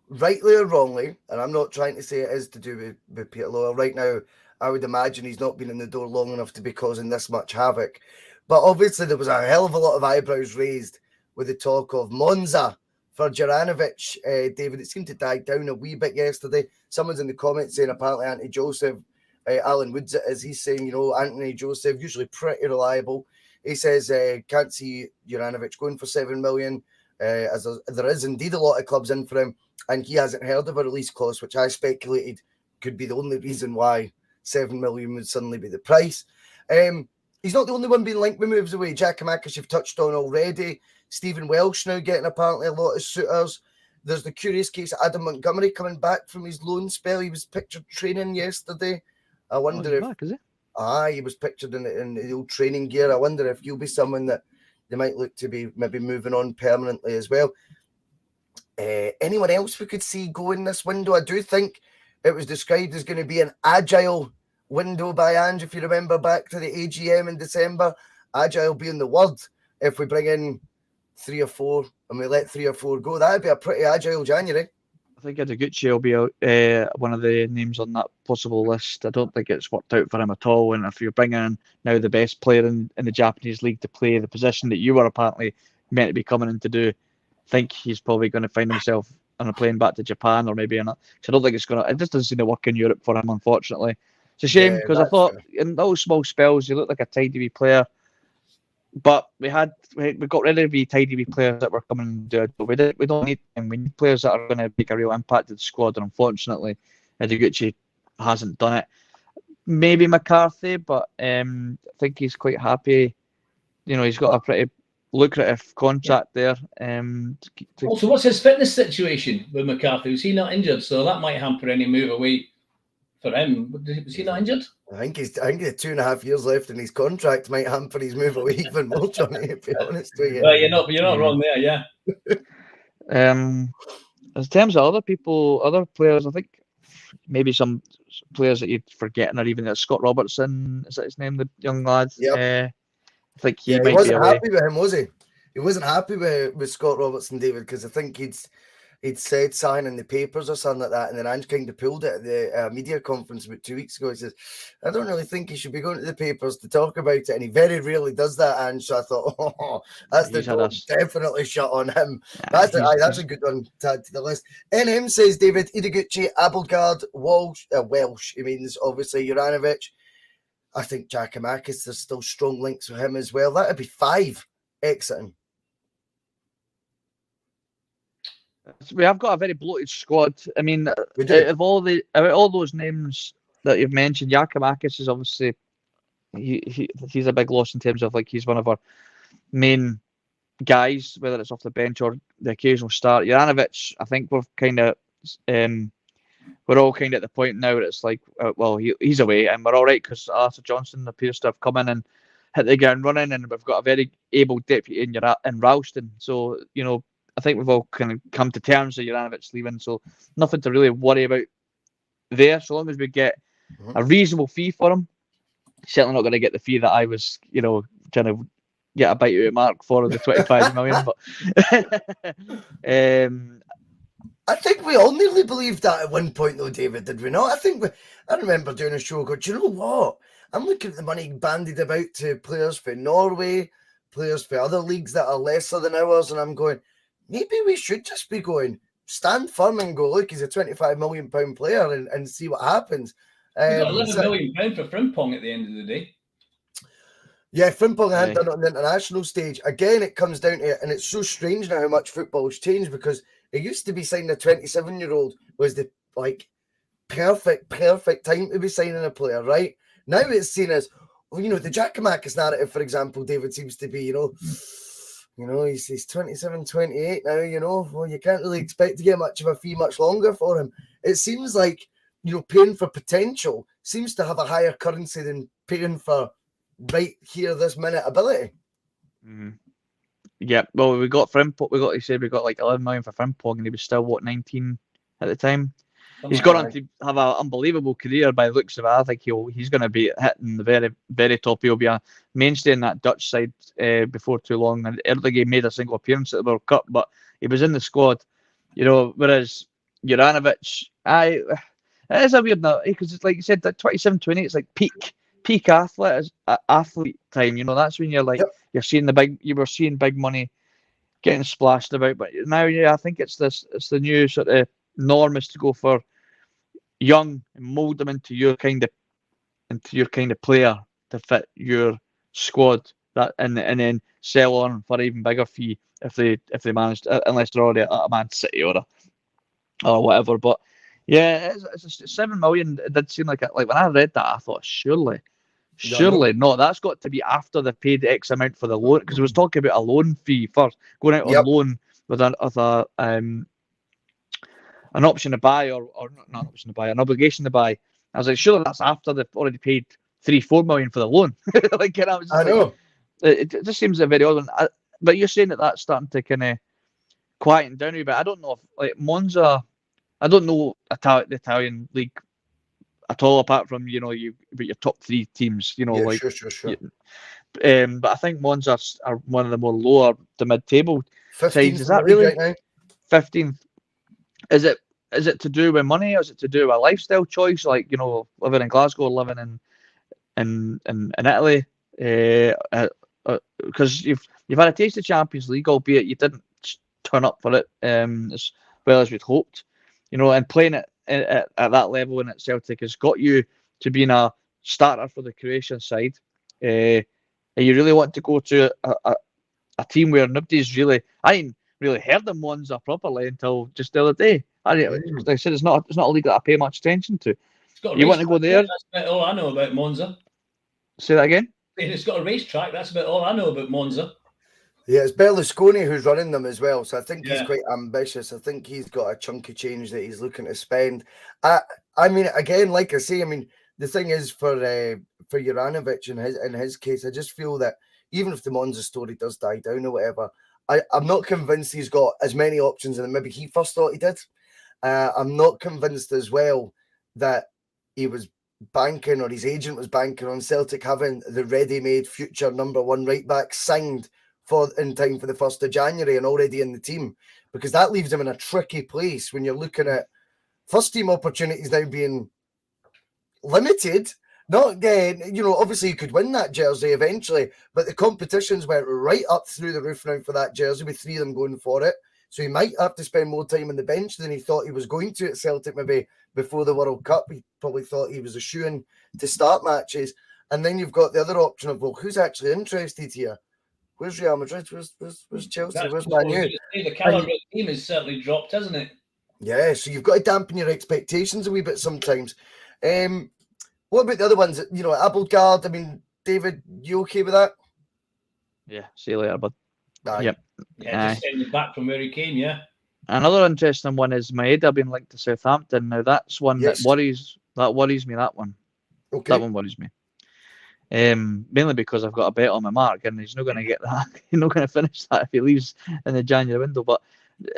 rightly or wrongly, and I'm not trying to say it is to do with Peter Lawler. Right now, I would imagine he's not been in the door long enough to be causing this much havoc. But obviously, there was a hell of a lot of eyebrows raised with the talk of Monza for Juranovic. David, it seemed to die down a wee bit yesterday. Someone's in the comments saying apparently Anthony Joseph, Alan Woods, as he's saying, you know, Anthony Joseph, usually pretty reliable. He says, can't see Juranovic going for 7 million, as there is indeed a lot of clubs in for him, and he hasn't heard of a release clause, which I speculated could be the only reason why 7 million would suddenly be the price. He's not the only one being linked with moves away. Giakoumakis you've touched on already. Stephen Welsh now getting apparently a lot of suitors. There's the curious case of Adam Montgomery coming back from his loan spell. He was pictured training yesterday. I wonder if... Back, is it? He was pictured in the old training gear. I wonder if you'll be someone that they might look to be maybe moving on permanently as well. Anyone else we could see go in this window? I do think it was described as going to be an agile window by Ange, if you remember back to the AGM in December. Agile being the word. If we bring in 3 or 4 and we let 3 or 4 go, that would be a pretty agile January. I think Adaguchi will be one of the names on that possible list. I don't think it's worked out for him at all. And if you're bringing in now the best player in the Japanese league to play the position that you were apparently meant to be coming in to do, I think he's probably going to find himself on a plane back to Japan or maybe not. So I don't think it just doesn't seem to work in Europe for him, unfortunately. It's a shame because I thought in those small spells he looked like a tidy wee player. But we got rid of the tidy wee players that were coming to do it. We don't need them. We need players that are going to make a real impact to the squad. And unfortunately, Adaguchi hasn't done it. Maybe McCarthy, but I think he's quite happy. You know, he's got a pretty lucrative contract there. Also, what's his fitness situation with McCarthy? Was he not injured? So that might hamper any move away for him. Was he not injured? I think the 2.5 years left in his contract might hamper his move away even more, Johnny, to be honest with you. Well, you're not wrong there, yeah. In terms of other players, I think maybe some players that you'd forgetting, or even Scott Robertson, is that his name, the young lad? Yep. I think he might wasn't be away. happy with him, was he? He wasn't happy with Scott Robertson, David, because I think he'd said sign in the papers or something like that, and then Ange kind of pulled it at the media conference about 2 weeks ago. He says, I don't really think he should be going to the papers to talk about it, and he very rarely does that, Ange. So I thought, that's the door definitely shut on him. That's a good one to add to the list. NM says, David, Adaguchi, Abelgard, Welsh, he means obviously Juranovic. I think Giakoumakis, there's still strong links with him as well. That would be 5 exiting. We have got a very bloated squad. I mean, out of all those names that you've mentioned, Giakoumakis is obviously he's a big loss in terms of, like, he's one of our main guys, whether it's off the bench or the occasional start. Juranovic, I think we're all kind of at the point now where it's like, he's away and we're all right because Arthur Johnson appears to have come in and hit the ground running, and we've got a very able deputy in Ralston. So, you know, I think we've all kind of come to terms with Juranovic leaving, so nothing to really worry about there. So long as we get a reasonable fee for him, certainly not going to get the fee that I was, you know, trying to get a bite out of Mark for the 25 million. But I think we all nearly believed that at one point, though, David, did we not? I remember doing a show going, do you know what? I'm looking at the money bandied about to players for Norway, players for other leagues that are lesser than ours, and I'm going, maybe we should just be going, stand firm and go, look, he's a £25 million player and see what happens. He's got £11 million for Frimpong at the end of the day. Yeah, Frimpong hadn't done it on the international stage. Again, it comes down to it, and it's so strange now how much football's changed, because it used to be signing a 27-year-old was the perfect time to be signing a player, right? Now it's seen as, the Giakoumakis narrative, for example, David, seems to be, he's 27, 28 now, you can't really expect to get much of a fee much longer for him. It seems like, paying for potential seems to have a higher currency than paying for right here, this minute ability. Mm-hmm. Yeah, well, we got Frimpong, we got like 11 million for Frimpong, and he was still, 19 at the time? He's gone on to have an unbelievable career by the looks of it. I think he's going to be hitting the very, very top. He'll be a mainstay in that Dutch side before too long. And I don't think he made a single appearance at the World Cup, but he was in the squad. Whereas Juranovic, it is a weird note because it's like you said, that 27, 28, it's like peak athlete time. That's when you're like you're seeing you were seeing big money getting splashed about. But now, I think it's the new sort of norm is to go for young and mold them into your kind of player to fit your squad. And then sell on for an even bigger fee if they manage to, unless they're already at a Man City or whatever. But yeah, it's 7 million. It did seem like when I read that, I thought surely no, that's got to be after they paid X amount for the loan, because it was talking about a loan fee first, going out on loan with an option to buy or not an option to buy, an obligation to buy. I was like, surely that's after they've already paid 3-4 million for the loan. I know. It just seems a very odd one. But you're saying that's starting to kind of quieten down a wee bit. I don't know if like Monza. I don't know the Italian league at all, apart from your top 3 teams. Sure. But I think Monza are one of the more lower to mid-table sides. Is that really right 15th? Is it to do with money, or is it to do with a lifestyle choice? Like living in Glasgow, living in Italy, because you've had a taste of Champions League, albeit you didn't turn up for it as well as we'd hoped. And playing it at that level and at Celtic has got you to being a starter for the Croatian side. And you really want to go to a team where nobody's really. I ain't really heard of Monza properly until just the other day. Like I said, it's not a league that I pay much attention to. You want to go there? That's about all I know about Monza. Say that again? It's got a racetrack. That's about all I know about Monza. Yeah, it's Berlusconi who's running them as well, so I think he's quite ambitious. I think he's got a chunky change that he's looking to spend. I mean, again, like I say, the thing is for Juranovic in his case, I just feel that even if the Monza story does die down or whatever, I'm not convinced he's got as many options as maybe he first thought he did. I'm not convinced as well that he was banking, or his agent was banking on Celtic having the ready-made future number 1 right back signed in time for the 1st of January and already in the team, because that leaves him in a tricky place when you're looking at first team opportunities now being limited. Not again, obviously you could win that jersey eventually, but the competitions went right up through the roof now for that jersey, with 3 of them going for it. So he might have to spend more time on the bench than he thought he was going to at Celtic maybe before the World Cup. He probably thought he was a shoo-in to start matches. And then you've got the other option of, well, who's actually interested here? Where's Real Madrid? Where's Chelsea? Where's Man U? The calibre of the team has certainly dropped, hasn't it? Yeah, so you've got to dampen your expectations a wee bit sometimes. What about the other ones? Abelgard, David, you okay with that? Yeah, see you later, bud. Yep. Yeah, just sending back from where he came, yeah. Another interesting one is Maeda being linked to Southampton. Now that's one that worries me, that one. Okay. That one worries me. Mainly because I've got a bet on my mark, and he's not going to get that. He's not going to finish that if he leaves in the January window. But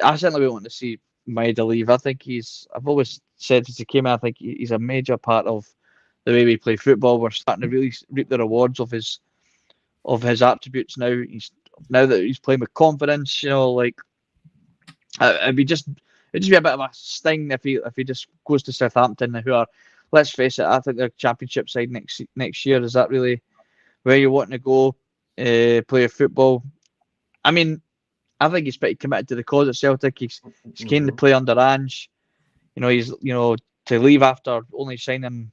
I certainly want to see Maeda leave. I think I've always said since he came in, I think he's a major part of the way we play football. We're starting to really reap the rewards of his attributes now. Now that he's playing with confidence, it'd just be a bit of a sting if he just goes to Southampton, who are, let's face it, I think they're championship side next year. Is that really where you're wanting to go play football? I think he's pretty committed to the cause at Celtic. He's keen to play under Ange. He's to leave after only signing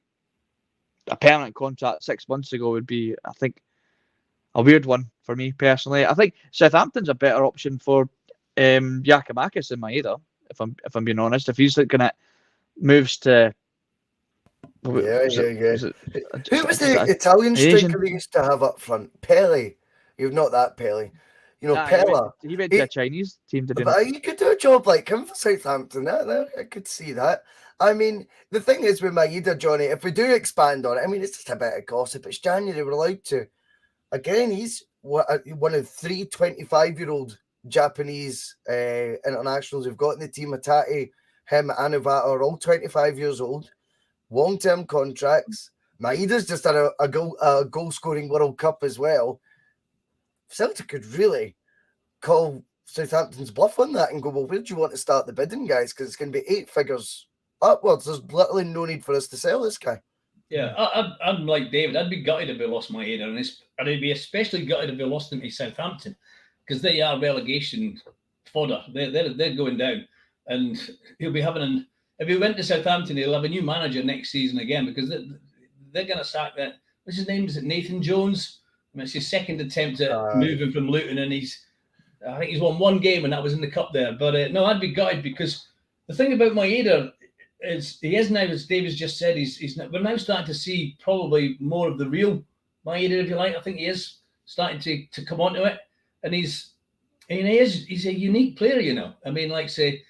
a permanent contract 6 months ago would be, I think, a weird one for me personally. I think Southampton's a better option for Giakoumakis than Maeda, if I'm being honest. If he's looking at moves to Who was the Italian striker we used to have up front? Pele. You're not that Pele. Pella. He went to a Chinese team to do that. You could do a job like him for Southampton. I could see that. The thing is with Maeda, Johnny, if we do expand on it, it's just a bit of gossip. It's January, we're allowed to. Again, he's one of 3 25-year-old Japanese internationals we've got in the team. Hatate him and Uvata are all 25 years old, long-term contracts. Maeda's just had a goal-scoring World Cup as well. Celtic could really call Southampton's bluff on that and go, well, where do you want to start the bidding, guys? Because it's going to be 8 figures upwards. There's literally no need for us to sell this guy. Yeah, I'm like David. I'd be gutted if we lost Maeda, and I'd be especially gutted if we lost him to Southampton, because they are relegation fodder. They're going down, and he'll be having if he went to Southampton, he'll have a new manager next season again, because they're going to sack that. What's his name? Is it Nathan Jones? I mean, it's his second attempt at moving from Luton, and I think he's won one game, and that was in the cup there. But no, I'd be gutted, because the thing about Maeda is he is now, as David's just said, we're now starting to see probably more of the real Maeda, if you like. I think he is starting to come onto it, and he's a unique player, you know. I mean, like, say,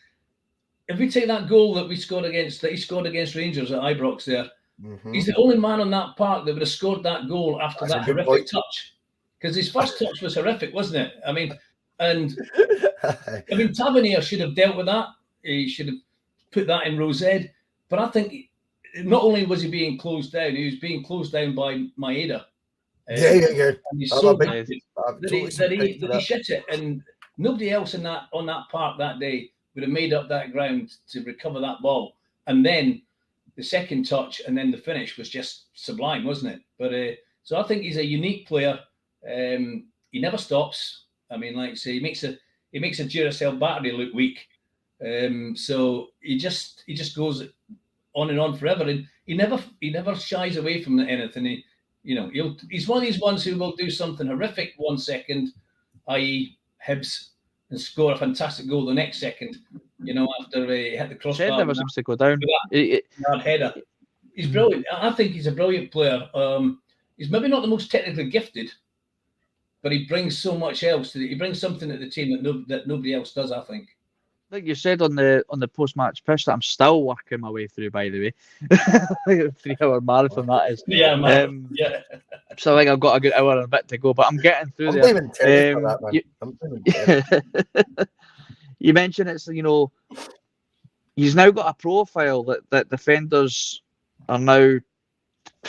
if we take that goal that he scored against Rangers at Ibrox there, he's the only man on that park that would have scored that goal after that horrific touch, because his first touch was horrific, wasn't it? I mean, Tavernier should have dealt with that. He should have put that in Rosed. But I think not only was he being closed down, he was being closed down by Maeda. Yeah. And he's so good that he shit it. And nobody else on that park that day would have made up that ground to recover that ball. And then the second touch and then the finish was just sublime, wasn't it? But so I think he's a unique player. He never stops. I mean, like, say, he makes a Duracell battery look weak. So he just goes on and on forever, and he never shies away from anything. He's one of these ones who will do something horrific 1 second, i.e. Hibs, and score a fantastic goal the next second. After he hit the crossbar. Shed never seems to go down. That header. He's brilliant. I think he's a brilliant player. He's maybe not the most technically gifted, but he brings so much else. He brings something to the team that nobody else does, I think. Like you said on the post-match pitch that I'm still working my way through, by the way. 3-hour marathon, that is. Yeah, man. Yeah. So I think I've got a good hour and a bit to go, but I'm getting through there. Blaming Terry for that, man. You mentioned he's now got a profile that defenders are now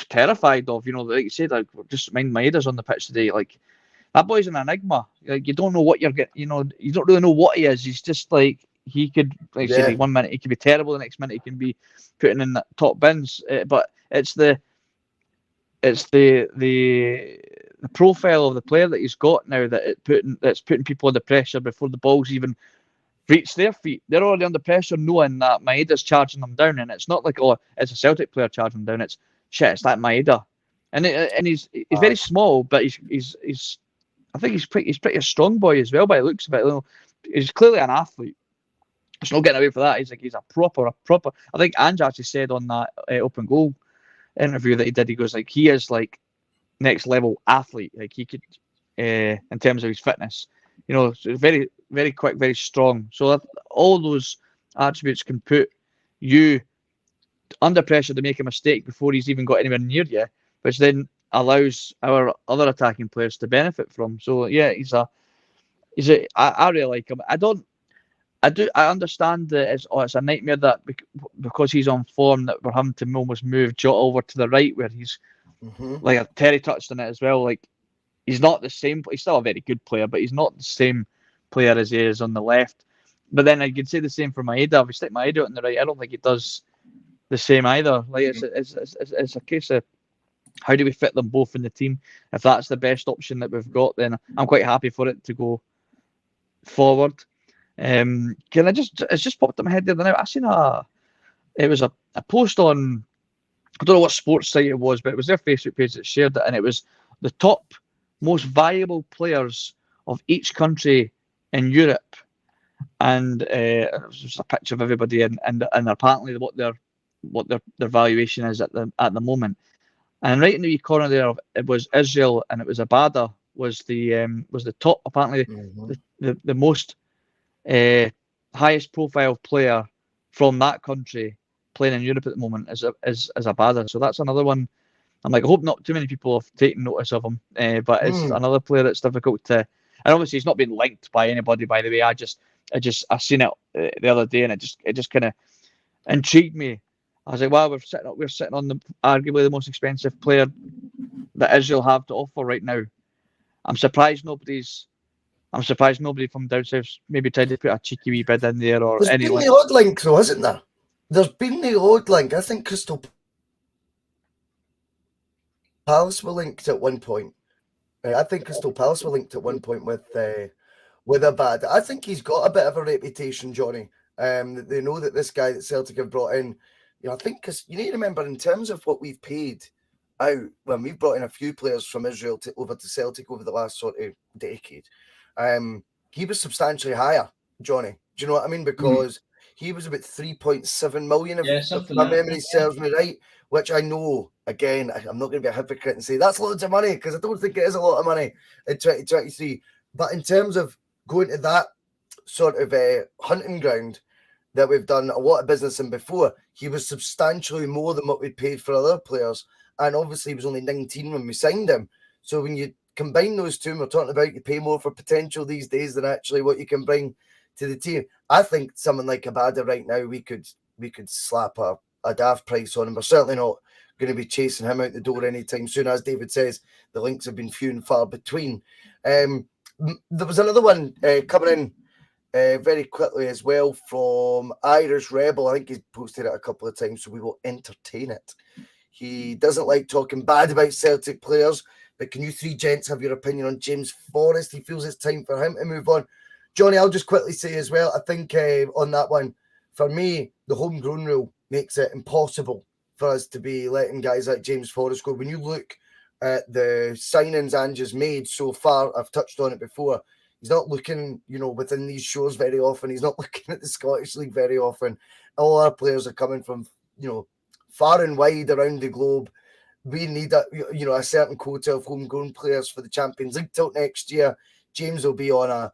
terrified of. Like you said, like, just mind Maeda's on the pitch today. Like, that boy's an enigma. Like, you don't know what you're getting. You don't really know what he is. He's just like, he could, like I said, 1 minute he could be terrible, the next minute he can be putting in the top bins. But it's the profile of the player that he's got now that's putting people under pressure before the ball's even reach their feet. They're already under pressure, knowing that Maeda's charging them down, and it's not like, oh, it's a Celtic player charging them down. It's that Maeda, and he's very small, but he's I think he's pretty a strong boy as well by the looks of it. He's clearly an athlete. There's no getting away from that. He's a proper. I think Ange actually said on that open goal interview that he did, he goes, like, he is like next level athlete. Like, he could, in terms of his fitness, so very, very quick, very strong. So that all those attributes can put you under pressure to make a mistake before he's even got anywhere near you, which then allows our other attacking players to benefit from. So yeah, I really like him. I understand that it's a nightmare that because he's on form that we're having to almost move Jota over to the right, where he's like Terry touched on it as well. Like, he's not the same. He's still a very good player, but he's not the same player as he is on the left. But then I could say the same for Maeda. If we stick Maeda on the right, I don't think he does the same either. Like, it's a case of how do we fit them both in the team? If that's the best option that we've got, then I'm quite happy for it to go forward. It's just popped in my head the other night. I seen it was a post on, I don't know what sports site it was, but it was their Facebook page that shared it, and it was the top most valuable players of each country in Europe, and it was just a picture of everybody, and apparently what their valuation is at the moment. And right in the corner there, it was Israel, and it was Abada was the top, apparently the most highest profile player from that country playing in Europe at the moment is Abada. So that's another one. I'm like, I hope not too many people have taken notice of him, but it's another player that's difficult to. And obviously, he's not been linked by anybody. By the way, I seen it the other day, and it just kind of intrigued me. I was like, wow, we're sitting on the arguably the most expensive player that Israel have to offer right now. I'm surprised nobody from down south maybe tried to put a cheeky wee bid in there or There's any been link. the odd link, though, isn't there? There's been the odd link. I think Crystal Palace were linked at one point. I think Crystal Palace were linked at one point with a bad. I think he's got a bit of a reputation, Johnny. They know that this guy that Celtic have brought in, I think, because you need to remember in terms of what we've paid out when we've brought in a few players from Israel over to Celtic over the last sort of decade. He was substantially higher, Johnny. Do you know what I mean? Because he was about 3.7 million, if my memory serves me right, which I know, again, I'm not going to be a hypocrite and say that's loads of money, because I don't think it is a lot of money in 2023. But in terms of going to that sort of hunting ground that we've done a lot of business in before, he was substantially more than what we paid for other players. And obviously he was only 19 when we signed him. So when you combine those two, and we're talking about you pay more for potential these days than actually what you can bring to the team. I think someone like Abada right now, we could slap a daft price on him. We're certainly not going to be chasing him out the door anytime soon. As David says, the links have been few and far between. There was another one coming in very quickly as well from Irish Rebel. I think he's posted it a couple of times, so we will entertain it. He doesn't like talking bad about Celtic players, but can you three gents have your opinion on James Forrest? He feels it's time for him to move on. Johnny, I'll just quickly say as well, I think on that one, for me, the homegrown rule makes it impossible for us to be letting guys like James Forrest go. When you look at the signings Ange's made so far, I've touched on it before, he's not looking, within these shows very often. He's not looking at the Scottish League very often. All our players are coming from, far and wide around the globe. We need a certain quota of homegrown players for the Champions League till next year. James will be on a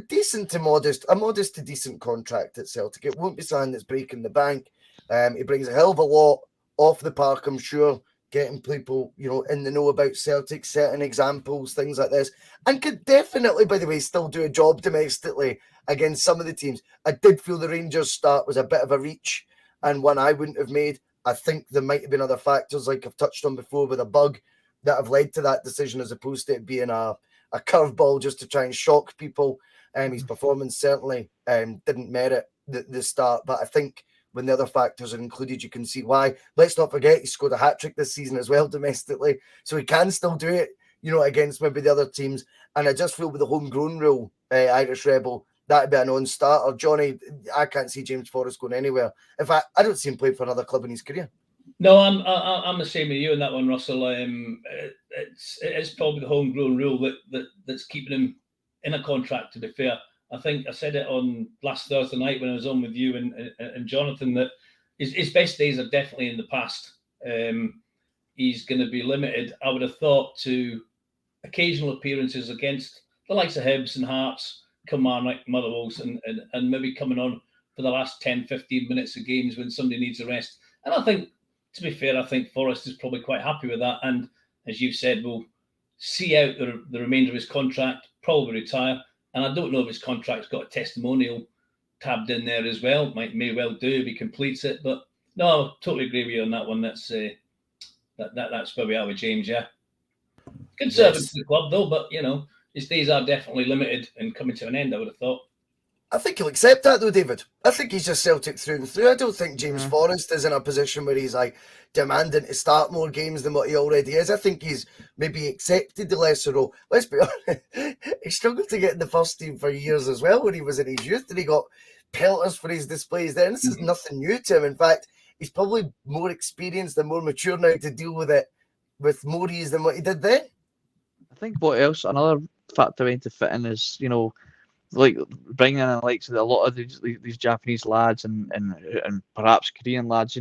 decent to modest to decent contract at Celtic. It won't be something that's breaking the bank. He brings a hell of a lot off the park, I'm sure, getting people, in the know about Celtic, setting examples, things like this, and could definitely, by the way, still do a job domestically against some of the teams. I did feel the Rangers start was a bit of a reach and one I wouldn't have made. I think there might have been other factors, like I've touched on before, with a bug that have led to that decision, as opposed to it being a curveball just to try and shock people. His performance certainly didn't merit the start, but I think when the other factors are included, you can see why. Let's not forget he scored a hat-trick this season as well domestically, so he can still do it, against maybe the other teams. And I just feel with the homegrown rule, Irish Rebel, that'd be a non-starter. Johnny, I can't see James Forrest going anywhere. In fact, I don't see him playing for another club in his career. No, I'm the same with you on that one, Russell. It's probably the homegrown rule that's keeping him in a contract, to be fair. I think I said it on last Thursday night when I was on with you and Jonathan, that his best days are definitely in the past. He's going to be limited, I would have thought, to occasional appearances against the likes of Hibs and Hearts, Kilmarnock, Motherwells, and maybe coming on for the last 10, 15 minutes of games when somebody needs a rest. And I think, to be fair, I think Forrest is probably quite happy with that. And as you've said, we'll see out the remainder of his contract, probably retire. And I don't know if his contract's got a testimonial tabbed in there as well. May well do if he completes it. But no, I totally agree with you on that one. That's where we are with James, yeah. Good service to the club, though, but, his days are definitely limited and coming to an end, I would have thought. I think he'll accept that, though, David. I think he's just Celtic through and through. I don't think James Forrest is in a position where he's demanding to start more games than what he already is. I think he's maybe accepted the lesser role. Let's be honest, he struggled to get in the first team for years as well when he was in his youth, and he got pelters for his displays then. This is nothing new to him. In fact, he's probably more experienced and more mature now to deal with it with more ease than what he did then. I think another factor into fit in is, like bringing in likes of a lot of these Japanese lads and perhaps Korean lads, they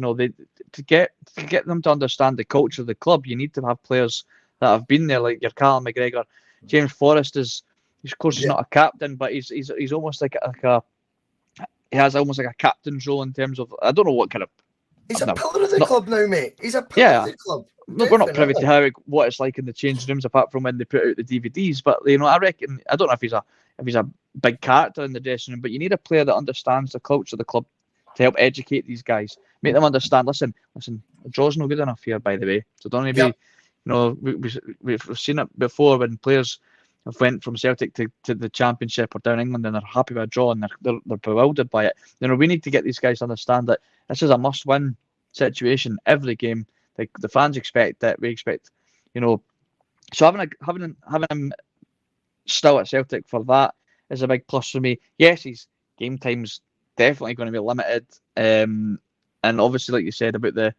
to get them to understand the culture of the club, you need to have players that have been there, like your Callum McGregor. James Forrest is, of course, he's not a captain, but he's almost he has almost like a captain's role in terms of, I don't know what kind of. He's a pillar of the club now, mate. He's a pillar of the club. We're not privy to what it's like in the change rooms, apart from when they put out the DVDs. But I reckon, I don't know if he's a big character in the dressing room, but you need a player that understands the culture of the club to help educate these guys, make them understand. Listen, the draw's no good enough here, by the way. So don't be, we've seen it before when players have went from Celtic to the Championship or down England and they're happy with a draw and they're bewildered by it. We need to get these guys to understand that this is a must-win situation every game. Like the fans expect that, we expect, So having him still at Celtic for that is a big plus for me. Yes, his game time's definitely going to be limited, and obviously, like you said about the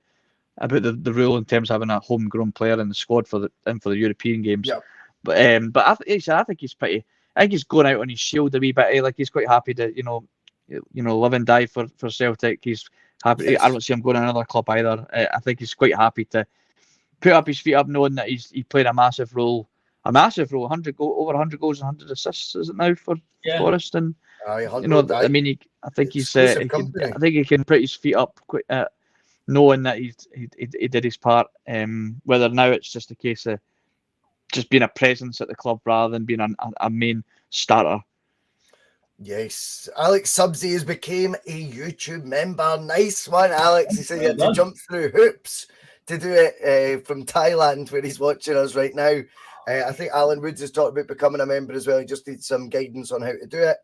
rule in terms of having a homegrown player in the squad for the European games. Yeah. But I think he's pretty. I think he's going out on his shield a wee bit. Like he's quite happy to live and die for Celtic. He's happy. Yes. I don't see him going to another club either. I think he's quite happy to put up his feet up, knowing that he played a massive role. 100 over 100 goals and 100 assists, is it now for Forest? And I think he can put his feet up knowing that he did his part. Whether now it's just a case of just being a presence at the club rather than being a main starter. Yes, Alex Subsey has became a YouTube member. Nice one, Alex. He said he had to jump through hoops to do it from Thailand, where he's watching us right now. I think Alan Woods has talked about becoming a member as well. He just needs some guidance on how to do it.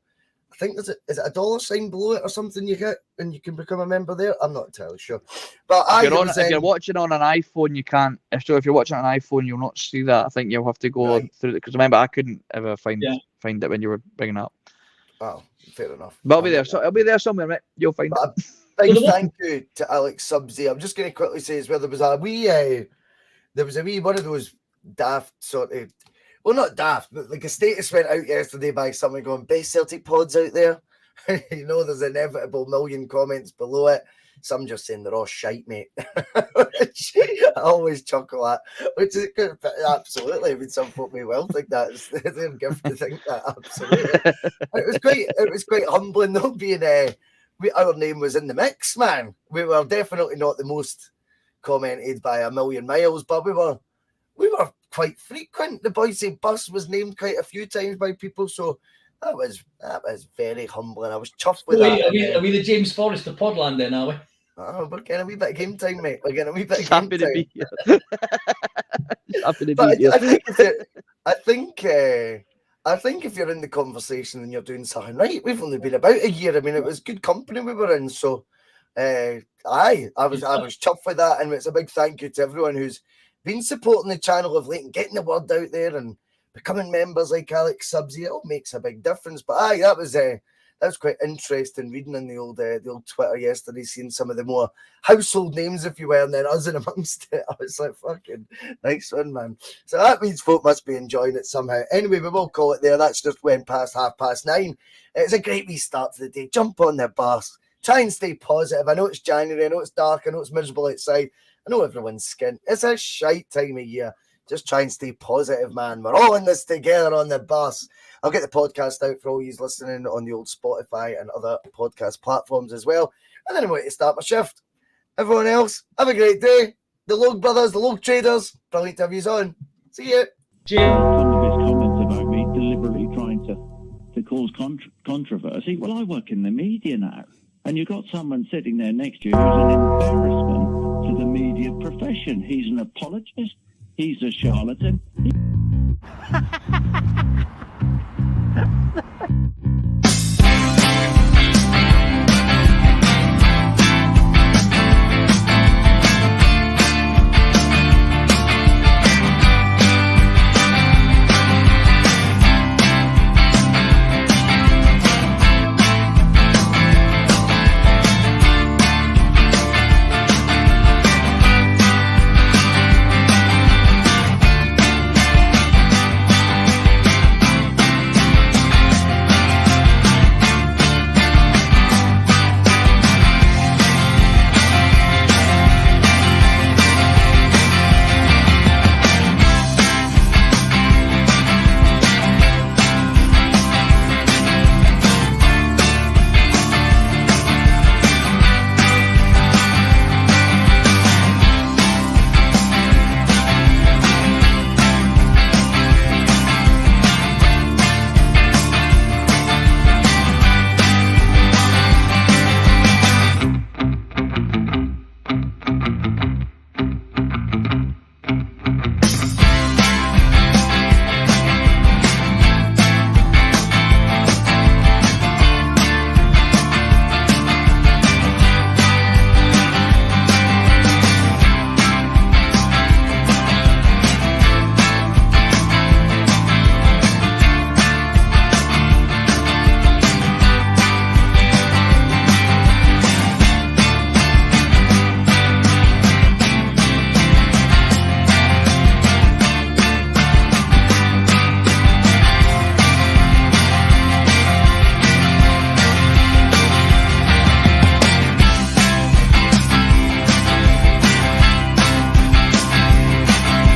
I think is it a $sign below it or something you get and you can become a member there? I'm not entirely sure. But if you're watching on an iPhone, you can't. If you're watching on an iPhone, you'll not see that. I think you'll have to go through it, because remember, I couldn't ever find it when you were bringing it up. Oh, fair enough. But I'll be there. So I'll be there somewhere, mate. You'll find it. Big thank you to Alex Subsey. I'm just going to quickly say as well, there was a wee one of those daft sort of. Well, not daft, but like a status went out yesterday by someone going, best Celtic pods out there. There's inevitable million comments below it. Some just saying they're all shite, mate. Which I always chuckle at. Which is good, absolutely. I mean, some folk may well think that. It's their gift to think that, absolutely. It was quite humbling though, being our name was in the mix, man. We were definitely not the most commented by a million miles, but we were quite frequent. The Bhoycie'S bus was named quite a few times by people, so that was very humbling. I was chuffed with that. Are we the James Forrest of Podland then, are we? Oh, we're getting a wee bit of game time, mate. We're getting a wee bit of happy game to time. Be here. Happy to be here. I think if you're in the conversation and you're doing something right, we've only been about a year. I mean, it was good company we were in, so I was chuffed with that, and it's a big thank you to everyone who's been supporting the channel of late and getting the word out there and becoming members like Alex Subsey. It all makes a big difference. But that was quite interesting reading in the old Twitter yesterday, seeing some of the more household names, if you will, and then us in amongst it. I was like, fucking nice one, man. So that means folk must be enjoying it somehow. Anyway, we will call it there. That's just went past 9:30. It's a great wee start to the day. Jump on the bus. Try and stay positive. I know it's January. I know it's dark. I know it's miserable outside. I know everyone's skint. It's a shite time of year. Just try and stay positive, man. We're all in this together on the bus. I'll get the podcast out for all you listening on the old Spotify and other podcast platforms as well. And then I'm going to start my shift. Everyone else, have a great day. The Logue Brothers, the Logue Traders, brilliant to have you on. See you. Jim. Some of his comments about me deliberately trying to cause controversy. Well, I work in the media now. And you've got someone sitting there next to you who's an embarrassment to the media profession. He's an apologist. He's a charlatan.